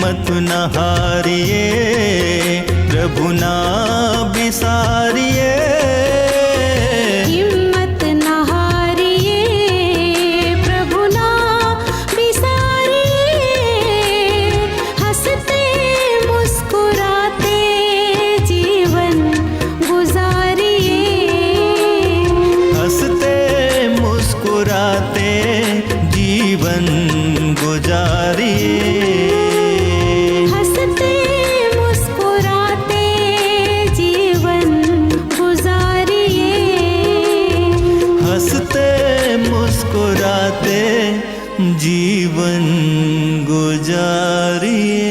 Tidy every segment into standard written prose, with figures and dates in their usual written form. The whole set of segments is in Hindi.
हिम्मत न हारिए, प्रभु ना बिसारिए। हिम्मत न हारिए, प्रभु ना बिसारिए। हंसते मुस्कुराते जीवन गुजारिए। हंसते मुस्कुराते जीवन गुजारिए। हंसते मुस्कुराते जीवन गुजारिए। हंसते मुस्कुराते जीवन गुजारिए।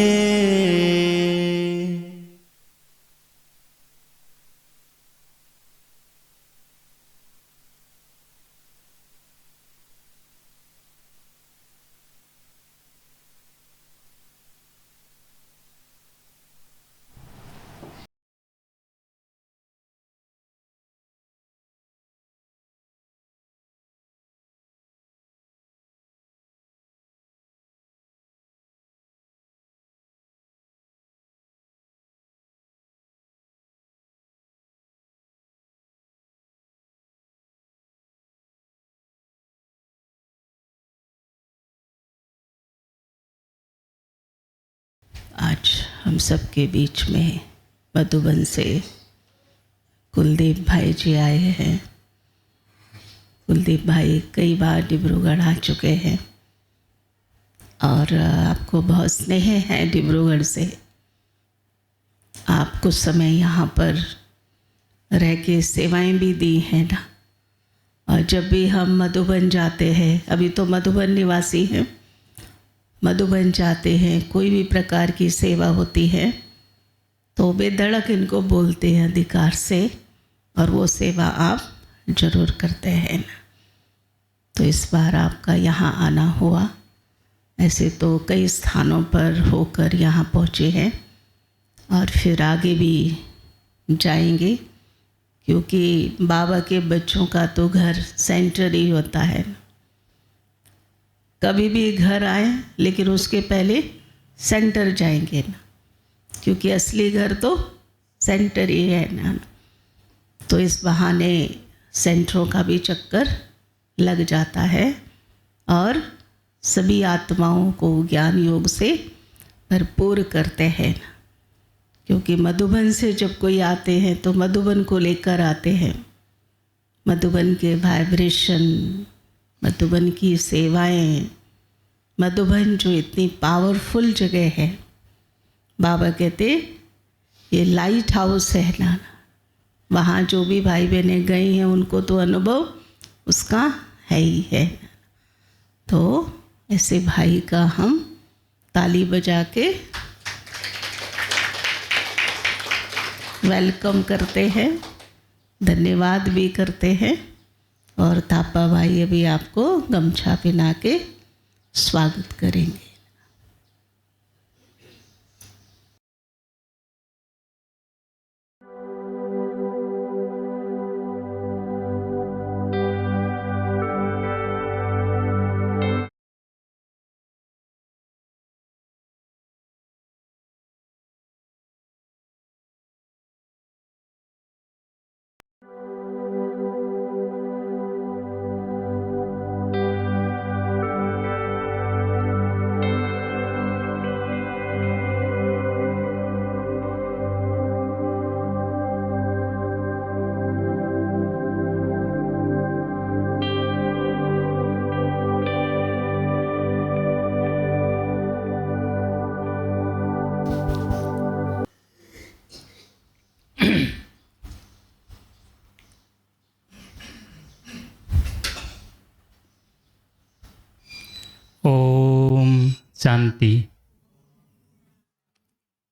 आज हम सबके बीच में मधुबन से कुलदीप भाई जी आए हैं। कुलदीप भाई कई बार डिब्रूगढ़ आ चुके हैं और आपको बहुत स्नेह है डिब्रूगढ़ से। आप कुछ समय यहाँ पर रह के सेवाएं भी दी हैं ना। और जब भी हम मधुबन जाते हैं, अभी तो मधुबन निवासी हैं, मधुबन जाते हैं, कोई भी प्रकार की सेवा होती है तो बेधड़क इनको बोलते हैं अधिकार से, और वो सेवा आप जरूर करते हैं ना। तो इस बार आपका यहाँ आना हुआ। ऐसे तो कई स्थानों पर होकर यहाँ पहुँचे हैं और फिर आगे भी जाएंगे, क्योंकि बाबा के बच्चों का तो घर सेंटर ही होता है। कभी भी घर आए लेकिन उसके पहले सेंटर जाएंगे ना, क्योंकि असली घर तो सेंटर ही है ना। तो इस बहाने सेंटरों का भी चक्कर लग जाता है और सभी आत्माओं को ज्ञान योग से भरपूर करते हैं। क्योंकि मधुबन से जब कोई आते हैं तो मधुबन को लेकर आते हैं, मधुबन के वाइब्रेशन, मधुबन की सेवाएं। मधुबन जो इतनी पावरफुल जगह है, बाबा कहते ये लाइट हाउस है ना। वहाँ जो भी भाई बहनें गए हैं उनको तो अनुभव उसका है ही है। तो ऐसे भाई का हम ताली बजा के वेलकम करते हैं, धन्यवाद भी करते हैं। और थापा भाई अभी आपको गमछा पहना के स्वागत करेंगे। ओम शांति।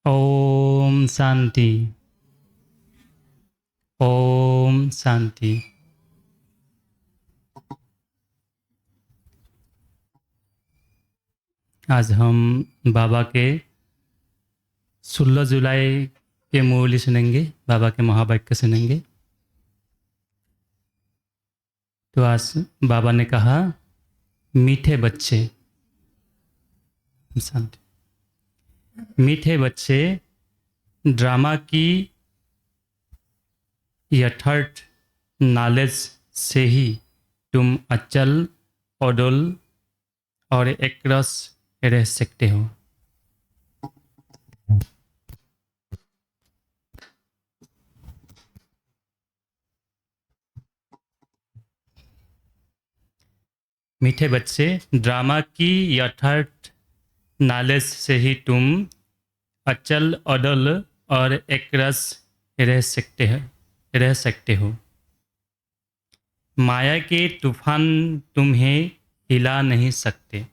ओम शांति। ओम शांति। आज हम बाबा के 16 जुलाई के मुरली सुनेंगे, बाबा के महावाक्य सुनेंगे। तो आज बाबा ने कहा, मीठे बच्चे, शांति, मीठे बच्चे, ड्रामा की यथार्थ नॉलेज से ही तुम अचल अडल और एकरस रह सकते हो। मीठे बच्चे, ड्रामा की यथार्थ नॉलेज से ही तुम अचल अडल और एकरस रह सकते हो। माया के तूफान तुम्हें हिला नहीं सकते।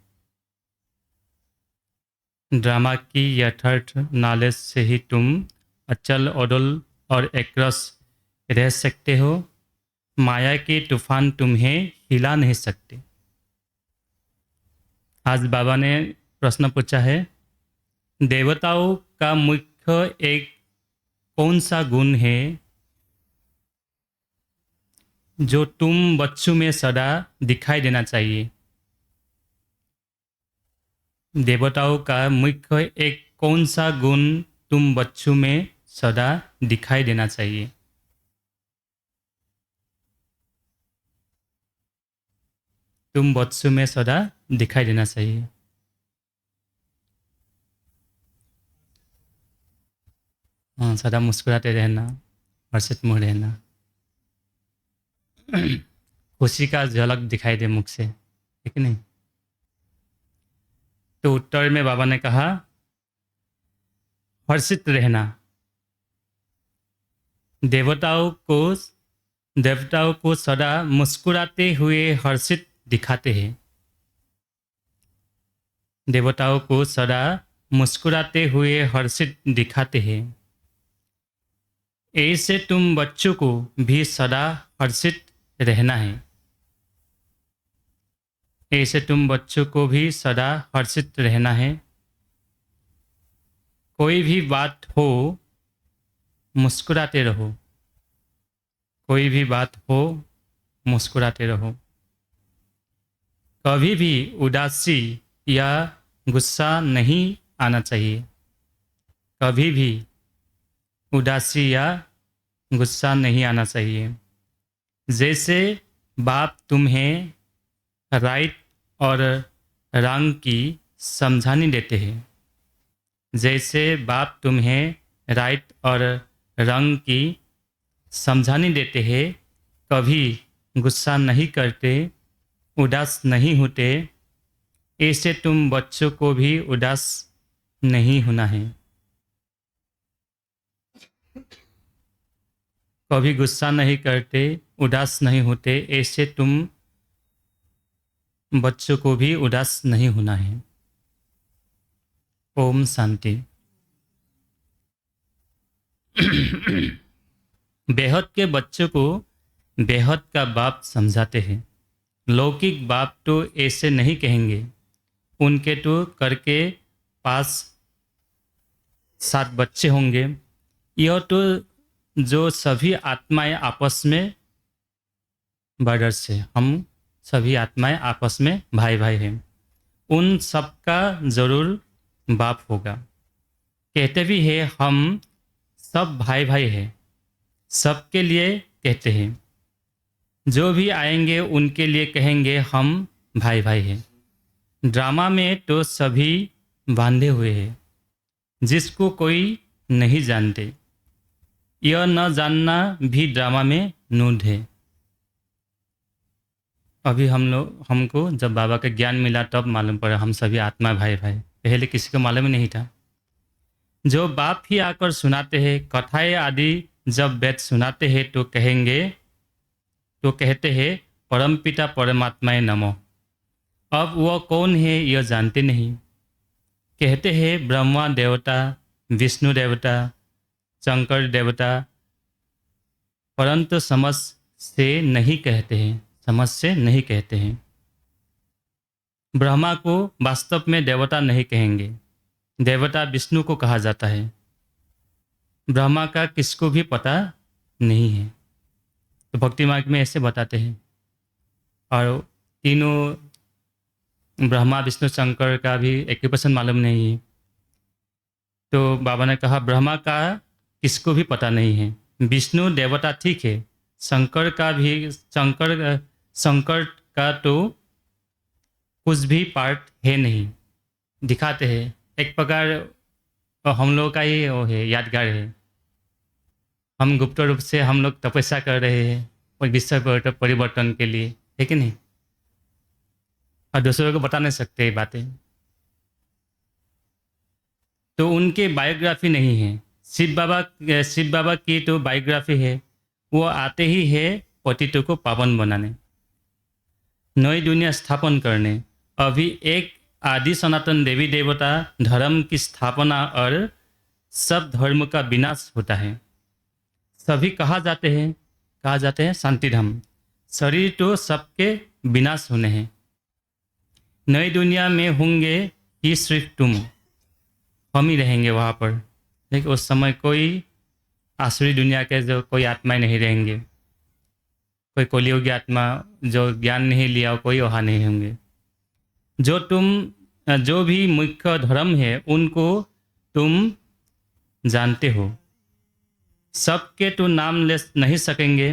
ड्रामा की यथार्थ नॉलेज से ही तुम अचल अडल और एकरस रह सकते हो। माया के तूफान तुम्हें हिला नहीं सकते। आज बाबा ने प्रश्न पूछा है, देवताओं का मुख्य एक कौन सा गुण है जो तुम बच्चों में सदा दिखाई देना चाहिए? देवताओं का मुख्य एक कौन सा गुण तुम बच्चों में सदा दिखाई देना चाहिए? तुम बच्चों में सदा दिखाई देना चाहिए। हाँ, सदा मुस्कुराते रहना, हर्षित मुँह रहना, खुशी का झलक दिखाई दे मुख से, ठीक नहीं? तो उत्तर में बाबा ने कहा, हर्षित रहना। देवताओं को सदा मुस्कुराते हुए हर्षित दिखाते हैं। देवताओं को सदा मुस्कुराते हुए हर्षित दिखाते हैं। ऐसे तुम बच्चों को भी सदा हर्षित रहना है। ऐसे तुम बच्चों को भी सदा हर्षित रहना है। कोई भी बात हो, मुस्कुराते रहो। कोई भी बात हो, मुस्कुराते रहो। कभी भी उदासी या गुस्सा नहीं आना चाहिए। कभी भी उदासी या गुस्सा नहीं आना चाहिए। जैसे बाप तुम्हें राइट और रंग की समझानी देते हैं। जैसे बाप तुम्हें राइट और रंग की समझानी देते हैं, कभी गुस्सा नहीं करते, उदास नहीं होते, ऐसे तुम बच्चों को भी उदास नहीं होना है। कभी गुस्सा नहीं करते, उदास नहीं होते, ऐसे तुम बच्चों को भी उदास नहीं होना है। ओम शांति। बेहद के बच्चों को बेहद का बाप समझाते हैं। लौकिक बाप तो ऐसे नहीं कहेंगे। उनके तो करके पास 7 बच्चे होंगे। यह तो जो सभी आत्माएं आपस में ब्रदर्स है, हम सभी आत्माएं आपस में भाई भाई हैं। उन सबका जरूर बाप होगा। कहते भी है हम सब भाई भाई हैं। सबके लिए कहते हैं। जो भी आएंगे उनके लिए कहेंगे हम भाई भाई हैं। ड्रामा में तो सभी बांधे हुए हैं, जिसको कोई नहीं जानते। यह न जानना भी ड्रामा में नूड है। अभी हमको जब बाबा का ज्ञान मिला तब मालूम पड़ा हम सभी आत्मा भाई भाई। पहले किसी को मालूम ही नहीं था। जो बाप ही आकर सुनाते हैं, कथाएं आदि जब वेद सुनाते हैं तो कहते हैं परमपिता परमात्माए नमो। अब वह कौन है यह जानते नहीं। कहते हैं ब्रह्मा देवता, विष्णु देवता, शंकर देवता, परंतु समझ से नहीं कहते हैं। ब्रह्मा को वास्तव में देवता नहीं कहेंगे। देवता विष्णु को कहा जाता है। ब्रह्मा का किसको भी पता नहीं है। तो भक्ति मार्ग में ऐसे बताते हैं। और तीनों ब्रह्मा विष्णु शंकर का भी 1% मालूम नहीं है। तो बाबा ने कहा ब्रह्मा का किसको भी पता नहीं है, विष्णु देवता ठीक है, शंकर का तो कुछ भी पार्ट है नहीं, दिखाते हैं एक प्रकार हम लोग का ही वो है, यादगार है। हम गुप्त रूप से हम लोग तपस्या कर रहे हैं और विश्व परिवर्तन के लिए, है कि नहीं, और दूसरों को बता नहीं सकते ये बातें। तो उनके बायोग्राफी नहीं है। शिव बाबा की तो बायोग्राफी है, वो आते ही है पतितों को पावन बनाने, नई दुनिया स्थापन करने। अभी एक आदि सनातन देवी देवता धर्म की स्थापना और सब धर्म का विनाश होता है। सभी कहा जाते हैं शांति धाम, शरीर तो सबके विनाश होने हैं। नई दुनिया में होंगे कि सिर्फ तुम, हम ही रहेंगे वहाँ पर, लेकिन उस समय कोई आसुरी दुनिया के जो कोई आत्माएं नहीं रहेंगे, कोई कलियुगी आत्मा जो ज्ञान नहीं लिया कोई वहाँ नहीं होंगे। जो भी मुख्य धर्म है उनको तुम जानते हो, सबके तो नाम ले नहीं सकेंगे,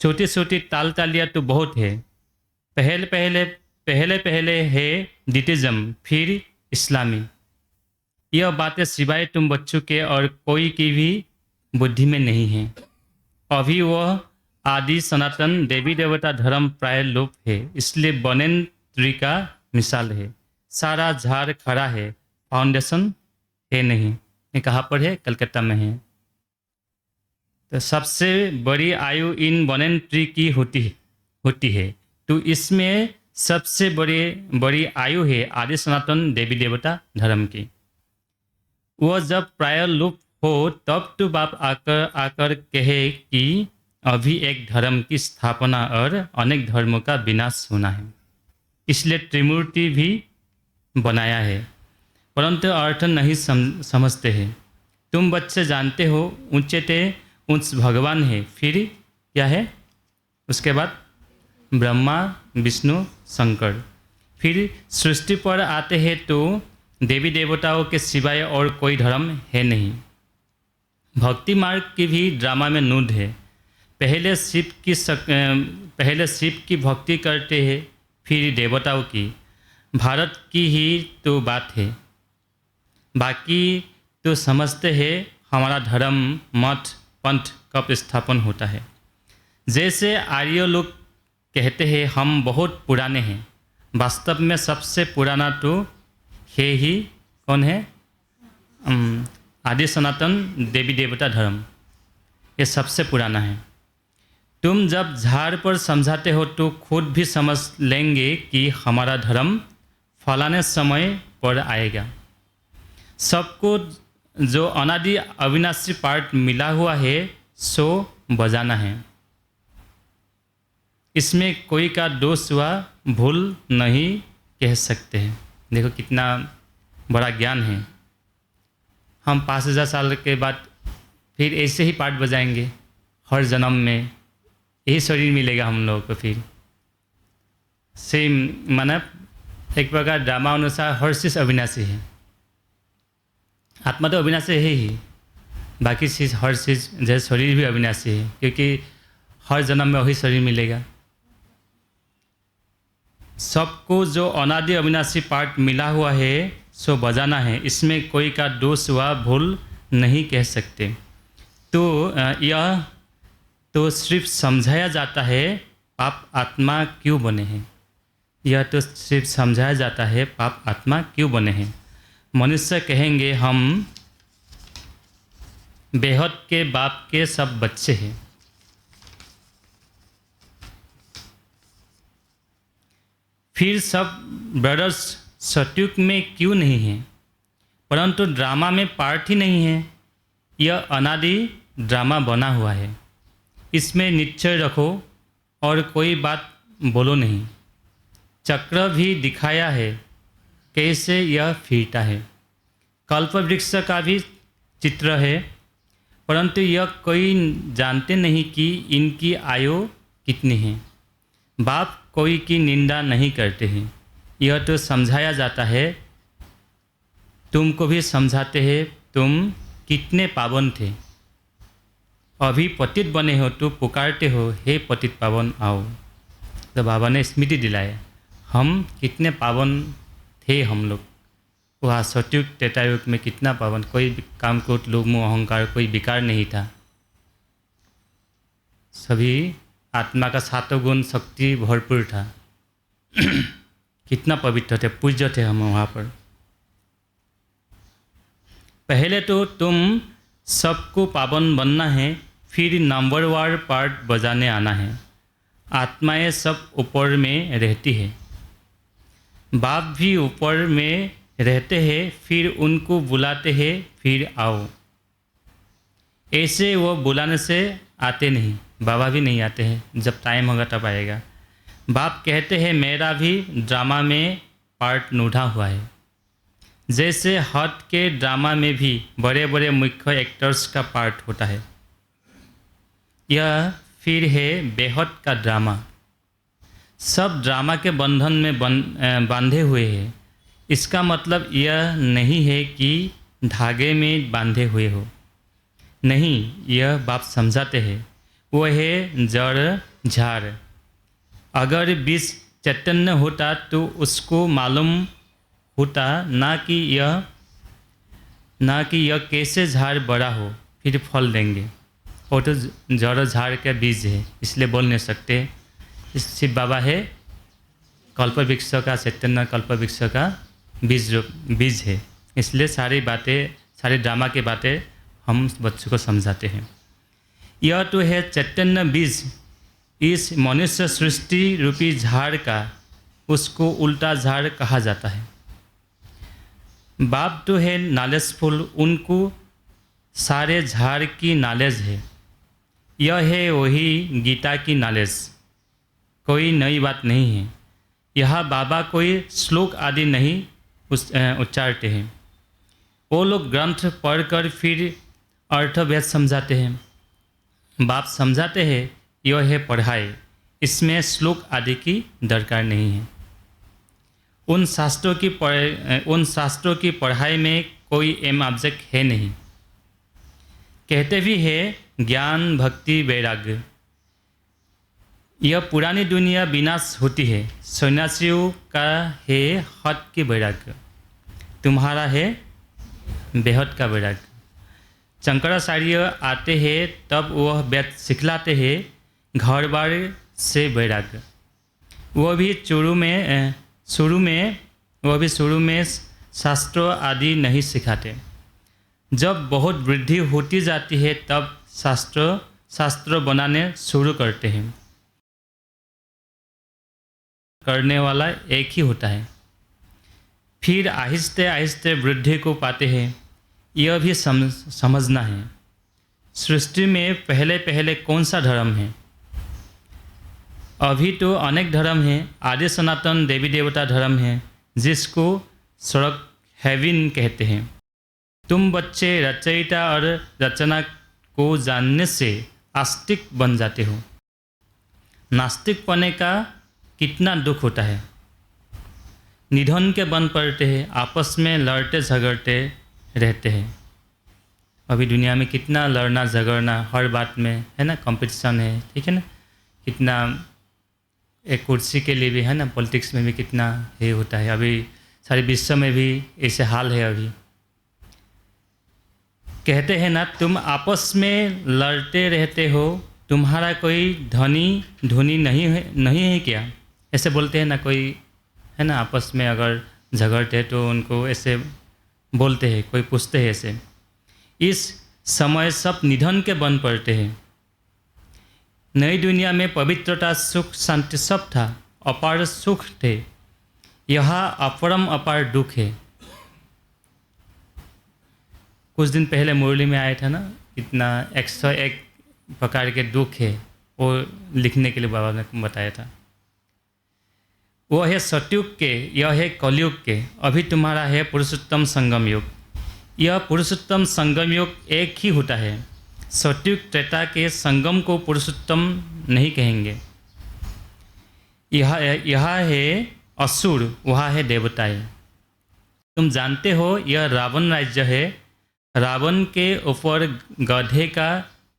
छोटी छोटी तालियाँ तो बहुत है। पहले है डिटिज्म, फिर इस्लामी। यह बातें सिवाय तुम बच्चों के और कोई की भी बुद्धि में नहीं है। अभी वह आदि सनातन देवी देवता धर्म प्राय लोप है, इसलिए बनन ट्री का मिसाल है। सारा झाड़ खड़ा है, फाउंडेशन है नहीं। ये कहाँ पर है? कलकत्ता में है। तो सबसे बड़ी आयु इन बनन ट्री की होती है। तो इसमें सबसे बड़ी आयु है आदि सनातन देवी देवता धर्म की। वह जब प्राय लुप्त हो तब तो बाप आकर कहे कि अभी एक धर्म की स्थापना और अनेक धर्मों का विनाश होना है, इसलिए त्रिमूर्ति भी बनाया है, परंतु अर्थ नहीं समझते हैं। तुम बच्चे जानते हो ऊंचे उच्च भगवान है, फिर क्या है उसके बाद? ब्रह्मा विष्णु शंकर। फिर सृष्टि पर आते हैं तो देवी देवताओं के सिवाय और कोई धर्म है नहीं। भक्ति मार्ग की भी ड्रामा में नूद है। पहले शिव की भक्ति करते हैं, फिर देवताओं की। भारत की ही तो बात है, बाकी तो समझते हैं हमारा धर्म मठ पंथ कब स्थापन होता है। जैसे आर्य लोग कहते हैं हम बहुत पुराने हैं, वास्तव में सबसे पुराना तो है ही कौन है? आदि सनातन देवी देवता धर्म, ये सबसे पुराना है। तुम जब झाड़ पर समझाते हो तो खुद भी समझ लेंगे कि हमारा धर्म फलाने समय पर आएगा। सबको जो अनादि अविनाशी पार्ट मिला हुआ है सो बजाना है। इसमें कोई का दोष व भूल नहीं कह सकते हैं। देखो कितना बड़ा ज्ञान है। हम 5000 साल के बाद फिर ऐसे ही पार्ट बजाएंगे, हर जन्म में यही शरीर मिलेगा हम लोगों को। फिर सेम माना एक प्रकार ड्रामा अनुसार हर चीज़ अविनाशी है। आत्मा तो अविनाशी है ही, बाकी चीज़ हर चीज़ जैसे शरीर भी अविनाशी है, क्योंकि हर जन्म में वही शरीर मिलेगा। सबको जो अनादि अविनाशी पार्ट मिला हुआ है सो बजाना है, इसमें कोई का दोष व भूल नहीं कह सकते। तो यह तो सिर्फ समझाया जाता है पाप आत्मा क्यों बने हैं। यह तो सिर्फ समझाया जाता है पाप आत्मा क्यों बने हैं। मनुष्य कहेंगे हम बेहद के बाप के सब बच्चे हैं। फिर सब ब्रदर्स सतयुग में क्यों नहीं हैं? परंतु ड्रामा में पार्ट ही नहीं है। यह अनादि ड्रामा बना हुआ है, इसमें निश्चय रखो और कोई बात बोलो नहीं। चक्र भी दिखाया है कैसे यह फिरता है। कल्प वृक्ष का भी चित्र है, परंतु यह कोई जानते नहीं कि इनकी आयु कितनी है। बाप कोई की निंदा नहीं करते हैं, यह तो समझाया जाता है। तुमको भी समझाते हैं तुम कितने पावन थे, अभी पतित बने हो तो पुकारते हो हे पतित पावन आओ। तो बाबा ने स्मृति दिलाया हम कितने पावन थे हम लोग, वहाँ सतयुग त्रेतायुग में कितना पावन, कोई काम क्रोध लोभ मोह अहंकार कोई विकार नहीं था, सभी आत्मा का सातों गुण शक्ति भरपूर था। कितना पवित्र थे, पूज्य थे हम वहाँ पर। पहले तो तुम सबको पावन बनना है, फिर नंबरवार पार्ट बजाने आना है। आत्माएं सब ऊपर में रहती है, बाप भी ऊपर में रहते हैं, फिर उनको बुलाते हैं फिर आओ। ऐसे वो बुलाने से आते नहीं, बाबा भी नहीं आते हैं, जब टाइम होगा तब आएगा। बाप कहते हैं मेरा भी ड्रामा में पार्ट नूढ़ा हुआ है, जैसे हट के ड्रामा में भी बड़े बड़े मुख्य एक्टर्स का पार्ट होता है। यह फिर है बेहद का ड्रामा, सब ड्रामा के बंधन में बांधे हुए हैं। इसका मतलब यह नहीं है कि धागे में बांधे हुए हो, नहीं, यह बाप समझाते हैं वो है जड़ झाड़। अगर बीज चैतन्य होता तो उसको मालूम होता ना कि यह कैसे झाड़ बड़ा हो फिर फल देंगे। वो तो जड़ झाड़ के बीज है, इसलिए बोल नहीं सकते। शिव बाबा है कल्प वृक्ष का, चैतन्य कल्प वृक्ष का बीज है, इसलिए सारी बातें, सारे ड्रामा की बातें हम बच्चों को समझाते हैं। यह तो है चैतन्य बीज, इस मनुष्य सृष्टि रूपी झाड़ का, उसको उल्टा झाड़ कहा जाता है। बाप तो है नॉलेजफुल, उनको सारे झाड़ की नॉलेज है। यह है वही गीता की नॉलेज, कोई नई बात नहीं है। यह बाबा कोई श्लोक आदि नहीं उच्चारते हैं, वो लोग ग्रंथ पढ़कर फिर अर्थभेद समझाते हैं। बाप समझाते हैं यह है पढ़ाई, इसमें श्लोक आदि की दरकार नहीं है। उन शास्त्रों की पढ़ाई में कोई एम ऑब्जेक्ट है नहीं। कहते भी है ज्ञान भक्ति वैराग्य, यह पुरानी दुनिया विनाश होती है, सन्यासियों का है हद की वैराग्य, तुम्हारा है बेहद का वैराग्य। शंकराचार्य आते हैं तब वह वेद सिखलाते हैं घर बार से वैराग्य। वह भी शुरू में शास्त्र आदि नहीं सिखाते। जब बहुत वृद्धि होती जाती है तब शास्त्र बनाने शुरू करते हैं। करने वाला एक ही होता है, फिर आहिस्ते आहिस्ते वृद्धि को पाते हैं। यह भी समझना है सृष्टि में पहले पहले कौन सा धर्म है। अभी तो अनेक धर्म हैं। आदि सनातन देवी देवता धर्म है जिसको स्वर्ग हेवन कहते हैं। तुम बच्चे रचयिता और रचना को जानने से आस्तिक बन जाते हो। नास्तिक पने का कितना दुख होता है। निधन के बन पड़ते हैं, आपस में लड़ते झगड़ते रहते हैं। अभी दुनिया में कितना लड़ना झगड़ना हर बात में है ना, कंपटीशन है, ठीक है ना। कितना एक कुर्सी के लिए भी है ना, पॉलिटिक्स में भी कितना ये होता है। अभी सारे विश्व में भी ऐसे हाल है। अभी कहते हैं ना, तुम आपस में लड़ते रहते हो, तुम्हारा कोई धनी नहीं है क्या, ऐसे बोलते हैं ना कोई, है ना। आपस में अगर झगड़ते तो उनको ऐसे बोलते हैं, कोई पूछते हैं ऐसे। इस समय सब निधन के बन पड़ते हैं। नई दुनिया में पवित्रता सुख शांति सब था, अपार सुख थे। यहाँ अपरम अपार दुख है। कुछ दिन पहले मुरली में आया था ना, इतना 101 प्रकार के दुख है, वो लिखने के लिए बाबा ने बताया था। वो है सतयुग के, यह है कलयुग के। अभी तुम्हारा है पुरुषोत्तम संगम युग। यह पुरुषोत्तम संगम युग एक ही होता है। सतयुग त्रेता के संगम को पुरुषोत्तम नहीं कहेंगे। यह है असुर, वहाँ है देवताएं। तुम जानते हो यह रावण राज्य है। रावण के ऊपर गधे का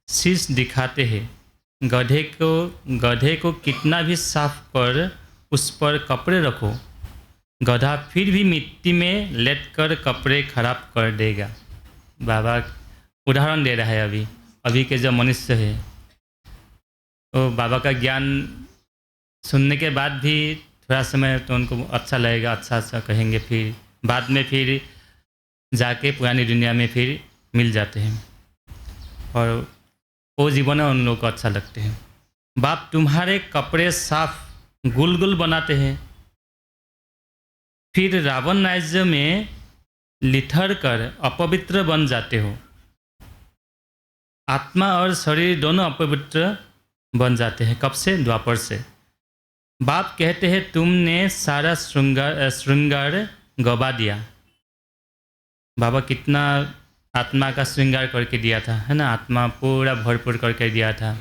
शीश दिखाते हैं। गधे को कितना भी साफ कर उस पर कपड़े रखो, गधा फिर भी मिट्टी में लेटकर कपड़े खराब कर देगा। बाबा उदाहरण दे रहा है अभी के जो मनुष्य है, तो बाबा का ज्ञान सुनने के बाद भी थोड़ा समय तो उनको अच्छा लगेगा, अच्छा कहेंगे, फिर बाद में फिर जाके पुरानी दुनिया में फिर मिल जाते हैं और वो जीवन है उन लोगों को अच्छा लगते हैं। बाप तुम्हारे कपड़े साफ गुल बनाते हैं, फिर रावण राज्य में लिथर कर अपवित्र बन जाते हो। आत्मा और शरीर दोनों अपवित्र बन जाते हैं। कब से? द्वापर से। बाप कहते हैं तुमने सारा श्रृंगार गवा दिया। बाबा कितना आत्मा का श्रृंगार करके दिया था, है ना, आत्मा पूरा भरपूर करके दिया था।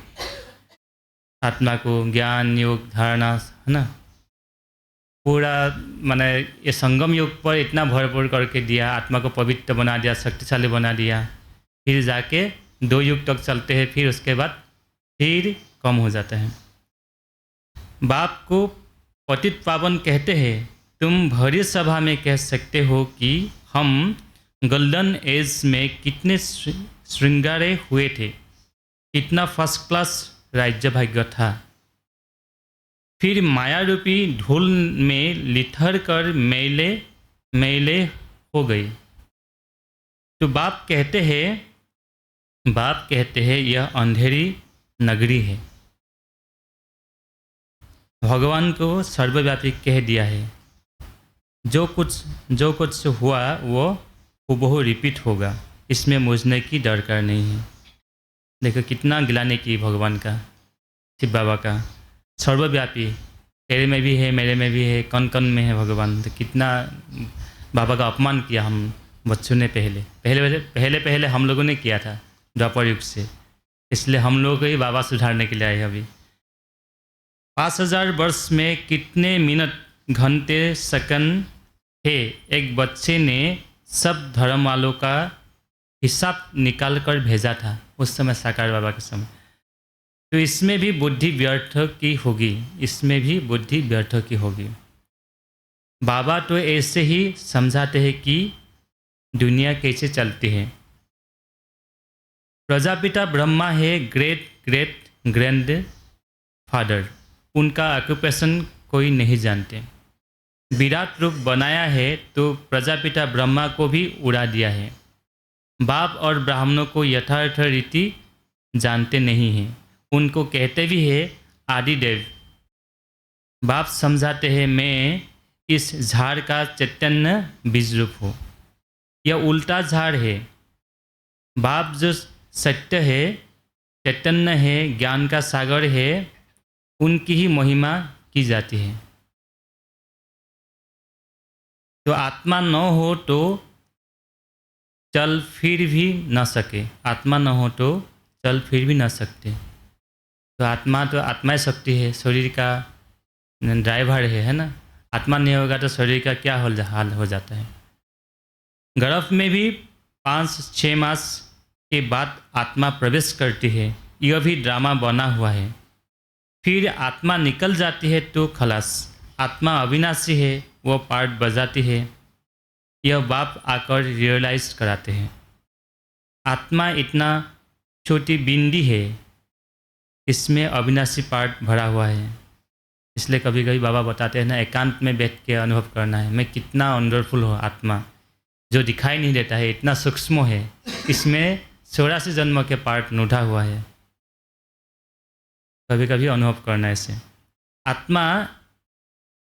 आत्मा को ज्ञान योग धारणा, है ना, पूरा माने ये संगम योग पर इतना भरपूर करके दिया, आत्मा को पवित्र बना दिया, शक्तिशाली बना दिया। फिर जाके 2 युग तक चलते हैं, फिर उसके बाद फिर कम हो जाता है। बाप को पतित पावन कहते हैं। तुम भरी सभा में कह सकते हो कि हम गोल्डन एज में कितने श्रृंगारे हुए थे, कितना फर्स्ट क्लास राज्य भाग्य था। फिर माया रूपी धूल में लिथर कर मैले हो गई। तो बाप कहते हैं यह अंधेरी नगरी है। भगवान को सर्वव्यापी कह दिया है। जो कुछ हुआ वो हूबहू रिपीट होगा, इसमें मुझने की दरकार नहीं है। देखो कितना गिलाने की भगवान का, शिव बाबा का, सर्वव्यापी, तेरे में भी है, मेरे में भी है, कण कण में है भगवान। तो कितना बाबा का अपमान किया हम बच्चों ने पहले हम लोगों ने किया था द्वापर युग से। इसलिए हम लोग को ही बाबा सुधारने के लिए आए। अभी 5000 वर्ष में कितने मिनट, घंटे, सेकंड थे। एक बच्चे ने सब धर्म वालों का हिसाब निकाल कर भेजा था उस समय, साकार बाबा के समय। तो इसमें भी बुद्धि व्यर्थ की होगी, इसमें भी बुद्धि व्यर्थ की होगी। बाबा तो ऐसे ही समझाते हैं कि दुनिया कैसे चलती है। प्रजापिता ब्रह्मा है ग्रेट ग्रेट ग्रैंड फादर, उनका ऑक्यूपेशन कोई नहीं जानते। विराट रूप बनाया है तो प्रजापिता ब्रह्मा को भी उड़ा दिया है। बाप और ब्राह्मणों को यथार्थ रीति जानते नहीं हैं, उनको कहते भी है आदिदेव। बाप समझाते हैं मैं इस झाड़ का चैतन्य बीज रूप हूँ। यह उल्टा झाड़ है। बाप जो सत्य है, चैतन्य है, ज्ञान का सागर है, उनकी ही महिमा की जाती है। तो आत्मा न हो तो चल फिर भी न सके, आत्मा न हो तो चल फिर भी न सकते। तो आत्मा शक्ति है, शरीर का ड्राइवर है ना। आत्मा नहीं होगा तो शरीर का क्या हाल हो जाता है। गर्भ में भी 5-6 मास के बाद आत्मा प्रवेश करती है, यह भी ड्रामा बना हुआ है। फिर आत्मा निकल जाती है तो खलास। आत्मा अविनाशी है, वो पार्ट बजाती है। यह बाप आकर रियलाइज कराते हैं। आत्मा इतना छोटी बिंदी है, इसमें अविनाशी पार्ट भरा हुआ है। इसलिए कभी कभी बाबा बताते हैं ना, एकांत में बैठ के अनुभव करना है मैं कितना वंडरफुल हो। आत्मा जो दिखाई नहीं देता है, इतना सूक्ष्म है, इसमें 84 जन्म के पार्ट नूढ़ा हुआ है। कभी कभी अनुभव करना ऐसे। आत्मा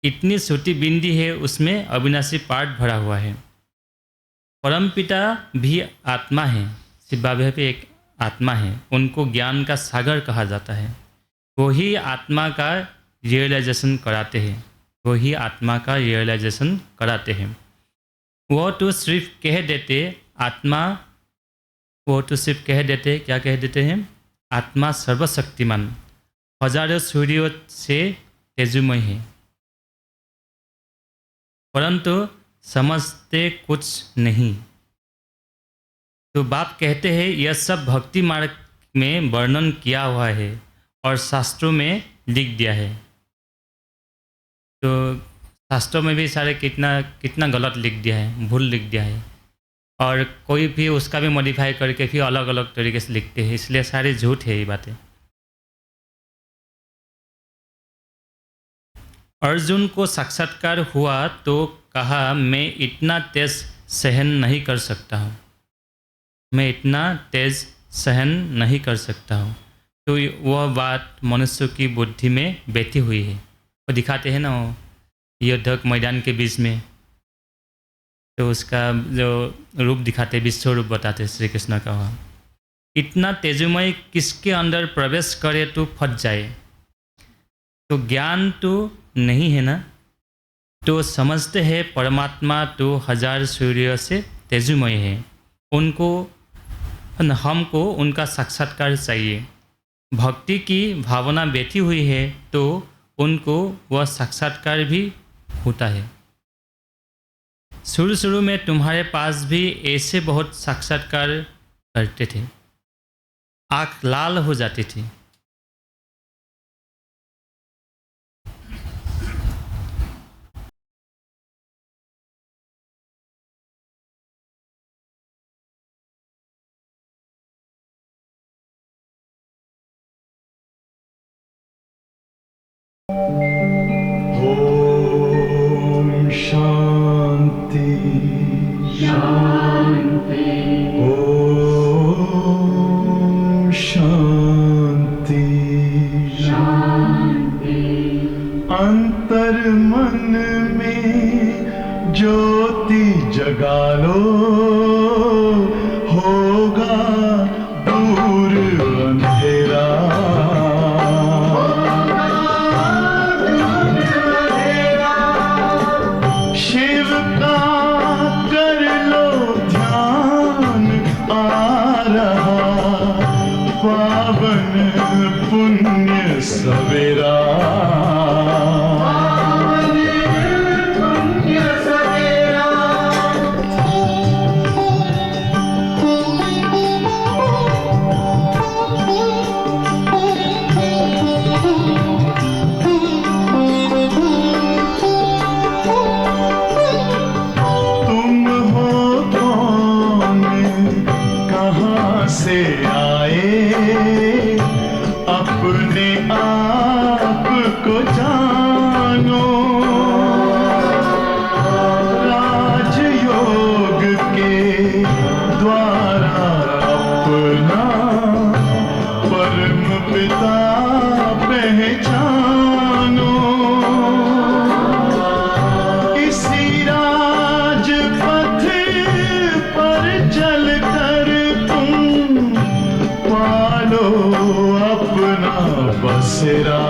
इतनी छोटी बिंदी है, उसमें अविनाशी पार्ट भरा हुआ है। परमपिता भी आत्मा है, शिव बाबा भी एक आत्मा है, उनको ज्ञान का सागर कहा जाता है। वही आत्मा का रियलाइजेशन कराते हैं, वही आत्मा का रियलाइजेशन कराते हैं। वो तो सिर्फ कह देते आत्मा, वो तो सिर्फ कह देते, क्या कह देते हैं, आत्मा सर्वशक्तिमान, हजारों सूर्यों से तेजोमय है, परंतु समझते कुछ नहीं। तो बाप कहते हैं यह सब भक्ति मार्ग में वर्णन किया हुआ है और शास्त्रों में लिख दिया है। तो शास्त्रों में भी सारे कितना कितना गलत लिख दिया है, भूल लिख दिया है, और कोई भी उसका भी मॉडिफाई करके फिर अलग अलग तरीके से लिखते हैं, इसलिए सारे झूठ है ये बातें। अर्जुन को साक्षात्कार हुआ तो कहा मैं इतना तेज सहन नहीं कर सकता हूँ, मैं इतना तेज सहन नहीं कर सकता हूँ। तो वह बात मनुष्य की बुद्धि में बैठी हुई है। वो दिखाते हैं ना वो युद्ध मैदान के बीच में, तो उसका जो रूप दिखाते, विश्व रूप बताते श्री कृष्ण का, वह इतना तेजमय किसके अंदर प्रवेश करे तो फट जाए। तो ज्ञान तो नहीं है ना, तो समझते हैं परमात्मा तो हजार सूर्य से तेजमय है, उनको हमको उनका साक्षात्कार चाहिए। भक्ति की भावना बैठी हुई है तो उनको वह साक्षात्कार भी होता है। शुरू शुरू में तुम्हारे पास भी ऐसे बहुत साक्षात्कार करते थे, आँख लाल हो जाती थी। ओम शांति शांति, ओम शांति शांति। अंतर मन में ज्योति जगा लो, होगा दूर अंधेरा। शिव का कर लो ध्यान, आ रहा पावन पुण्य सवेरा। से आए अपने आप को जानो, राजयोग के द्वारा अपना परम पिता पहचानो। इसी राजपथ पर चलकर पालो अपना बसेरा।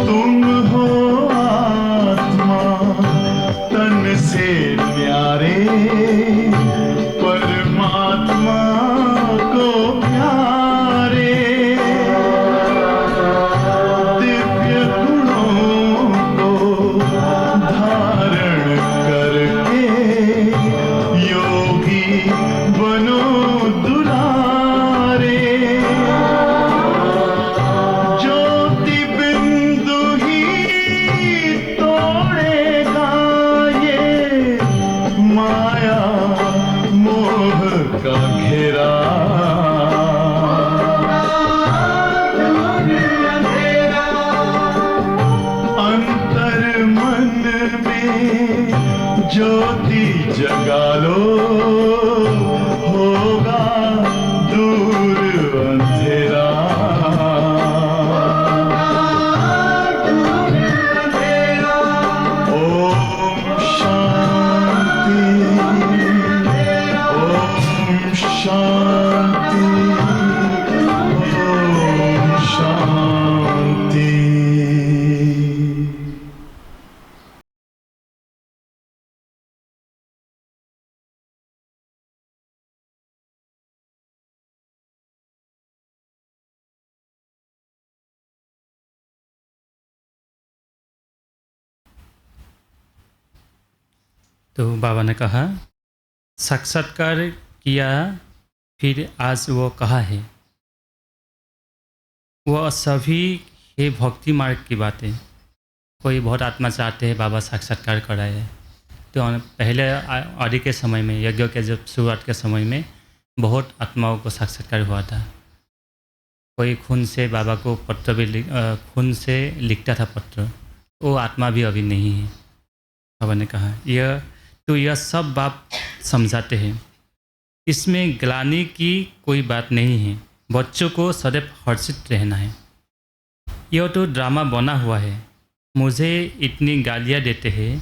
तुम हो आत्मा तन से न्यारे, परमात्मा को प्यारे। दिव्य गुणों को धारण करके योगी बनो दुलारे। ज्योति बिंदु ही तोड़ेगा ये माया मोह का घेरा। अंतर मन में ज्योति जगा लो, होगा दूर अंधेरा। ओम शांति, ओम शांति। तो बाबा ने कहा साक्षात्कार किया, फिर आज वो कहा है, वह सभी है भक्ति मार्ग की बातें। कोई बहुत आत्मा चाहते हैं बाबा साक्षात्कार कराए, तो पहले आदि के समय में, यज्ञ के जब शुरुआत के समय में बहुत आत्माओं को साक्षात्कार हुआ था। कोई खून से बाबा को पत्र भी खून से लिखता था पत्र, वो आत्मा भी अभी नहीं है। बाबा ने कहा यह सब बात समझाते हैं, इसमें ग्लानि की कोई बात नहीं है। बच्चों को सदैव हर्षित रहना है। यह तो ड्रामा बना हुआ है। मुझे इतनी गालियाँ देते हैं,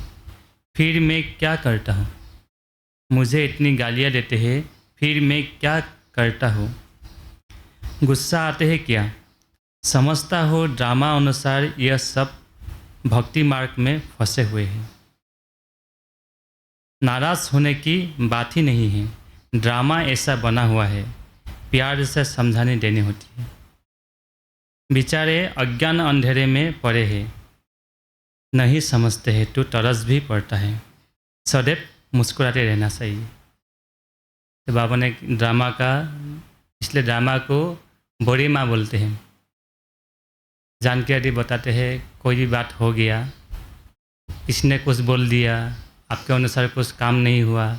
फिर मैं क्या करता हूँ? मुझे इतनी गालियाँ देते हैं, फिर मैं क्या करता हूँ? गुस्सा आते हैं क्या? समझता हो ड्रामा अनुसार यह सब भक्ति मार्ग में फंसे हुए हैं। नाराज़ होने की बात ही नहीं है। ड्रामा ऐसा बना हुआ है, प्यार से समझाने देनी होती है। बेचारे अज्ञान अंधेरे में पड़े हैं, नहीं समझते हैं तो तरस भी पड़ता है। सदैव मुस्कुराते रहना चाहिए। तो बाबा ने ड्रामा का, इसलिए ड्रामा को बड़ी माँ बोलते हैं। जानकारी बताते हैं, कोई भी बात हो गया, किसने कुछ बोल दिया, आपके अनुसार कुछ काम नहीं हुआ,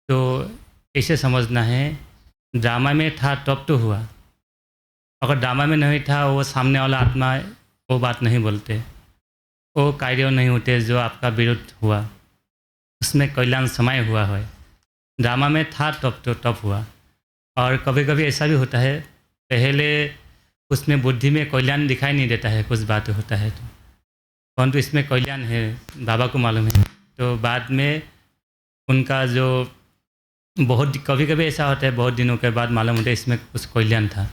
तो ऐसे समझना है ड्रामा में था तब तो हुआ। अगर ड्रामा में नहीं था, वो सामने वाला आत्मा वो बात नहीं बोलते, वो कार्य नहीं होते जो आपका विरुद्ध हुआ, उसमें कल्याण समय हुआ है। ड्रामा में था तब तो तब हुआ। और कभी कभी ऐसा भी होता है, पहले उसमें बुद्धि में कल्याण दिखाई नहीं देता है, कुछ बात होता है तो, परंतु इसमें कल्याण है, बाबा को मालूम है। तो बाद में उनका जो बहुत कभी कभी ऐसा होता है, बहुत दिनों के बाद मालूम होता है इसमें कुछ कल्याण था।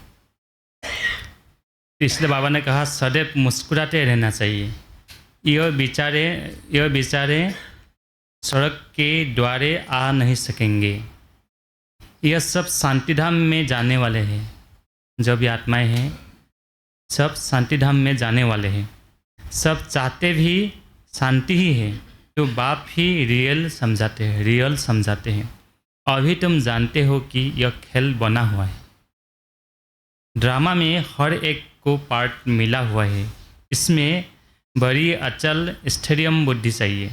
इसलिए बाबा ने कहा सदैव मुस्कुराते रहना चाहिए। यह बेचारे सड़क के द्वारे आ नहीं सकेंगे। यह सब शांतिधाम में जाने वाले हैं। जो भी आत्माएं हैं सब शांतिधाम में जाने वाले हैं। सब चाहते भी शांति ही है, तो बाप ही रियल समझाते हैं। अभी तुम जानते हो कि यह खेल बना हुआ है। ड्रामा में हर एक को पार्ट मिला हुआ है। इसमें बड़ी अचल स्टेडियम बुद्धि चाहिए।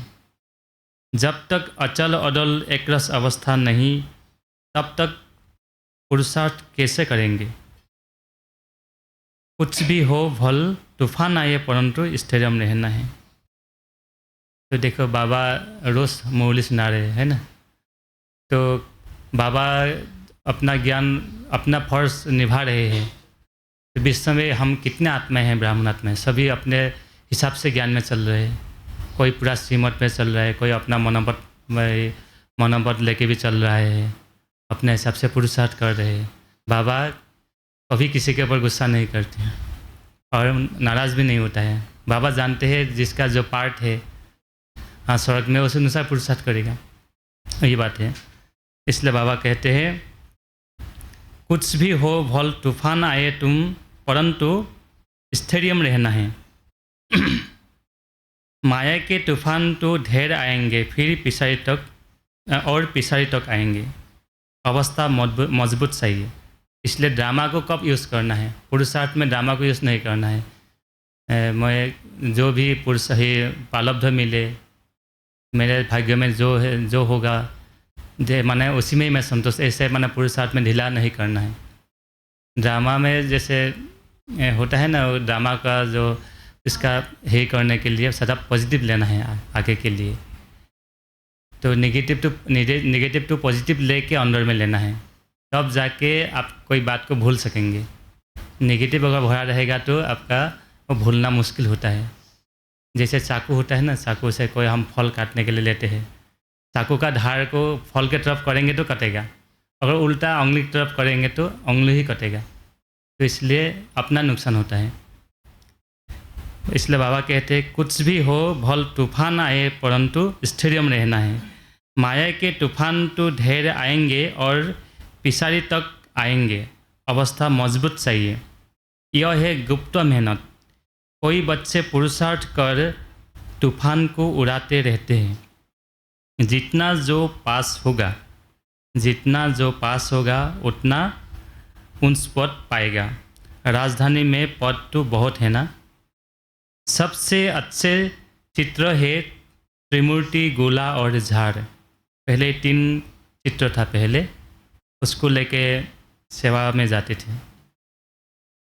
जब तक अचल अडल एकरस अवस्था नहीं, तब तक पुरुषार्थ कैसे करेंगे? कुछ भी हो भल तूफान आए, परंतु स्टेडियम रहना है। तो देखो बाबा रोज मुरली सुना रहे हैं ना, तो बाबा अपना ज्ञान, अपना फर्ज निभा रहे हैं। तो विश्व में हम कितने आत्माएं हैं, ब्राह्मण आत्माएं, सभी अपने हिसाब से ज्ञान में चल रहे हैं। कोई पूरा श्रीमत में चल रहा है, कोई अपना मनोबत लेके भी चल रहा है, अपने हिसाब से पुरुषार्थ कर रहे हैं। बाबा कभी किसी के ऊपर गुस्सा नहीं करते हैं और नाराज़ भी नहीं होता है। बाबा जानते हैं जिसका जो पार्ट है हाँ स्वर्ग में, उस अनुसार पुरुषार्थ करेगा, ये बात है। इसलिए बाबा कहते हैं कुछ भी हो भल तूफान आए तुम, परंतु स्थिरम रहना है। माया के तूफान तो ढेर आएंगे, फिर पिछाड़ी तक आएंगे। अवस्था मजबूत चाहिए। इसलिए ड्रामा को कब यूज़ करना है? पुरुषार्थ में ड्रामा को यूज़ नहीं करना है। मैं जो भी पुरुष है पालब्ध मिले, मेरे भाग्य में जो है, जो होगा माने उसी में ही मैं संतोष, ऐसे माने पुरुषार्थ में ढीला नहीं करना है। ड्रामा में जैसे होता है ना, ड्रामा का जो इसका हे करने के लिए सदा पॉजिटिव लेना है आगे के लिए। तो नेगेटिव टू पॉजिटिव लेके अंदर में लेना है, तब जाके आप कोई बात को भूल सकेंगे। नेगेटिव अगर भरा रहेगा तो आपका वो भूलना मुश्किल होता है। जैसे चाकू होता है ना, चाकू से कोई हम फल काटने के लिए लेते हैं, चाकू का धार को फल के तरफ करेंगे तो कटेगा, अगर उल्टा उंगली की तरफ करेंगे तो उंगली ही कटेगा। तो इसलिए अपना नुकसान होता है। इसलिए बाबा कहते हैं कुछ भी हो भल तूफान आए, परंतु स्थिरम रहना है। माया के तूफान तो ढेर आएंगे और पिछाड़ी तक आएंगे। अवस्था मजबूत चाहिए। यह है गुप्त मेहनत। कोई बच्चे पुरुषार्थ कर तूफान को उड़ाते रहते हैं, जितना जो पास होगा उतना उस पद पाएगा। राजधानी में पद तो बहुत है ना। सबसे अच्छे चित्र है त्रिमूर्ति, गोला और झाड़। पहले 3 चित्र था पहले, उसको लेके सेवा में जाते थे।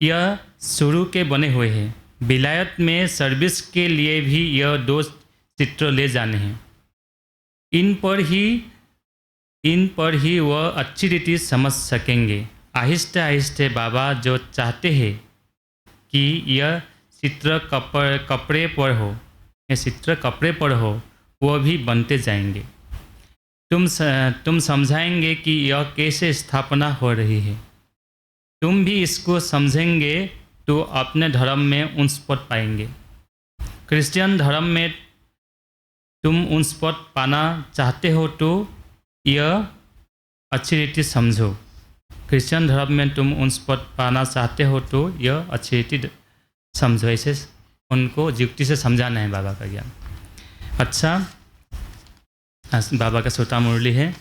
यह शुरू के बने हुए हैं। विलायत में सर्विस के लिए भी यह 2 चित्र ले जाने हैं। इन पर ही वह अच्छी रीति समझ सकेंगे। आहिस्ते आहिस्ते बाबा जो चाहते हैं कि यह चित्र कपड़े पर हो वह भी बनते जाएंगे। तुम समझाएंगे कि यह कैसे स्थापना हो रही है। तुम भी इसको समझेंगे तो अपने धर्म में उस पद पाएंगे। क्रिश्चियन धर्म में तुम उस पद पाना चाहते हो तो यह अच्छी रीति समझो। क्रिश्चियन धर्म में तुम उस पद पाना चाहते हो तो यह अच्छी रीति समझो। ऐसे उनको युक्ति से समझाना है बाबा का ज्ञान। अच्छा, बाबा का श्रोता मुरली है।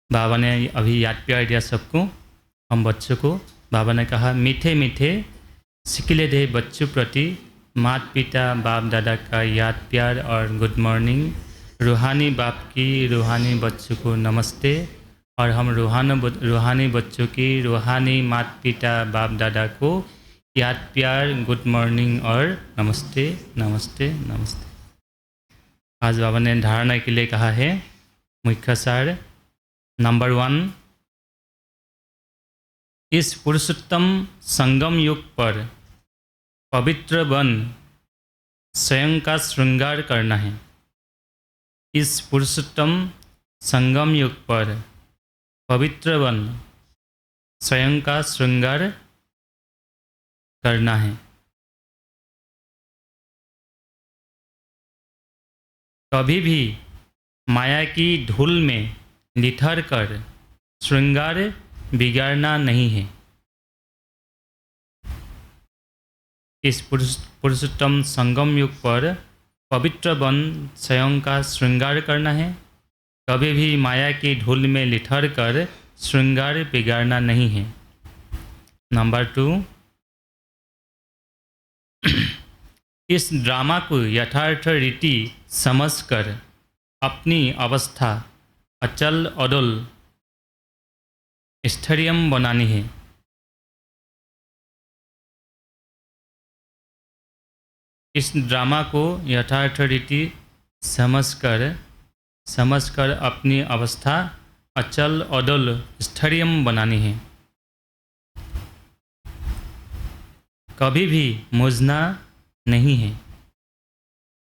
बाबा ने अभी याद प्यार दिया सबको, हम बच्चों को। बाबा ने कहा, मीठे मीठे सिखले दे बच्चों प्रति माता पिता बाप दादा का याद प्यार और गुड मॉर्निंग। रूहानी बाप की रूहानी बच्चों को नमस्ते, और हम रूहानी बच्चों की रूहानी माता पिता बाप दादा को याद प्यार, गुड मॉर्निंग और नमस्ते नमस्ते नमस्ते। आज बाबा ने धारणा के लिए कहा है मुख्य सार। नंबर 1, इस पुरुषोत्तम संगम युग पर पवित्र बन स्वयं का श्रृंगार करना है। इस पुरुषोत्तम संगम युग पर पवित्र बन स्वयं का श्रृंगार करना है। कभी भी माया की धूल में लिथर कर श्रृंगार बिगाड़ना नहीं है। इस पुरुषोत्तम संगम युग पर पवित्र बन स्वयं का श्रृंगार करना है। कभी भी माया की धूल में लिथर कर श्रृंगार बिगाड़ना नहीं है। नंबर 2, इस ड्रामा को यथार्थ रीति समझकर अपनी अवस्था अचल अडल स्थिर बनानी है। इस ड्रामा को यथार्थ रीति समझकर अपनी अवस्था अचल अडल स्थिर बनानी है। कभी भी मूझना नहीं है।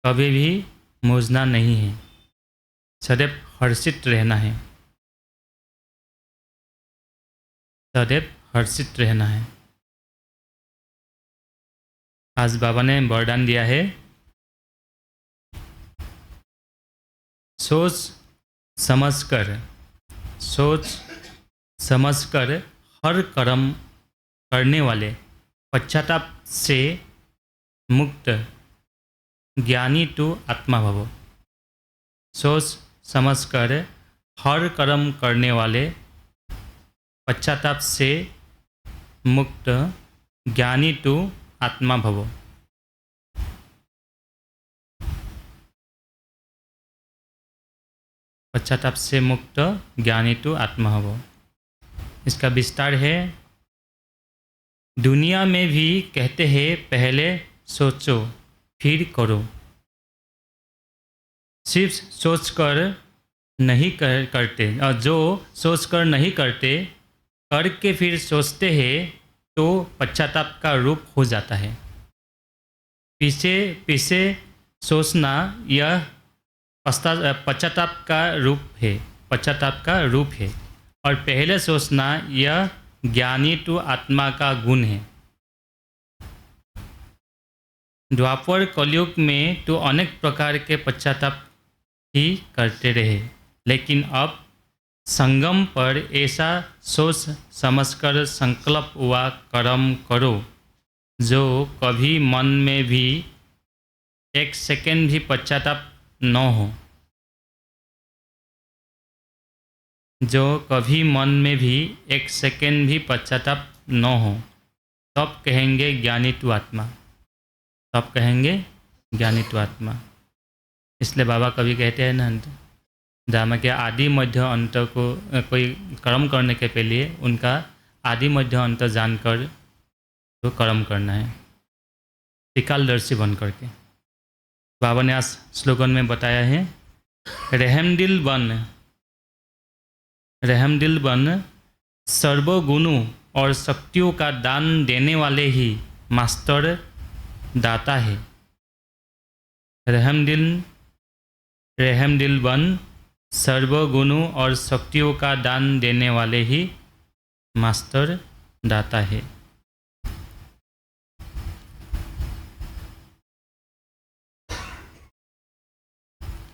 कभी भी मूझना नहीं है। सदैव हर्षित रहना है। सदैव हर्षित रहना है। आज बाबा ने वरदान दिया है, सोच समझकर हर कर्म करने वाले पश्चाताप से मुक्त ज्ञानी तो आत्मा भवो। सोच समझकर हर कर्म करने वाले पश्चाताप से मुक्त ज्ञानी तो आत्मा भवो। पश्चाताप से मुक्त ज्ञानी तो आत्मा भवो। इसका विस्तार है, दुनिया में भी कहते हैं पहले सोचो फिर करो। सिर्फ सोचकर नहीं करते, और जो सोचकर नहीं करते करके फिर सोचते हैं तो पश्चाताप का रूप हो जाता है। पीछे सोचना यह पश्चाताप का रूप है। और पहले सोचना यह ज्ञानी तो आत्मा का गुण है। द्वापर कलयुग में तो अनेक प्रकार के पश्चाताप ही करते रहे, लेकिन अब संगम पर ऐसा सोच समझकर संकल्प व कर्म करो जो कभी मन में भी 1 सेकंड भी पश्चाताप न हो। जो कभी मन में भी एक सेकंड भी पश्चाताप न हो, तब कहेंगे ज्ञानी तू आत्मा, तब कहेंगे ज्ञानी तू आत्मा। इसलिए बाबा कभी कहते हैं ना, ड्रामा के आदि मध्य अंत को कोई कर्म करने के पहले उनका आदि मध्य अंत जानकर तो कर्म करना है, त्रिकालदर्शी बन करके। बाबा ने आज स्लोगन में बताया है, रहमदिल बन सर्वगुणों और शक्तियों का दान देने वाले ही मास्टर दाता है। रहमदिल बन सर्वगुणों और शक्तियों का दान देने वाले ही मास्टर दाता है।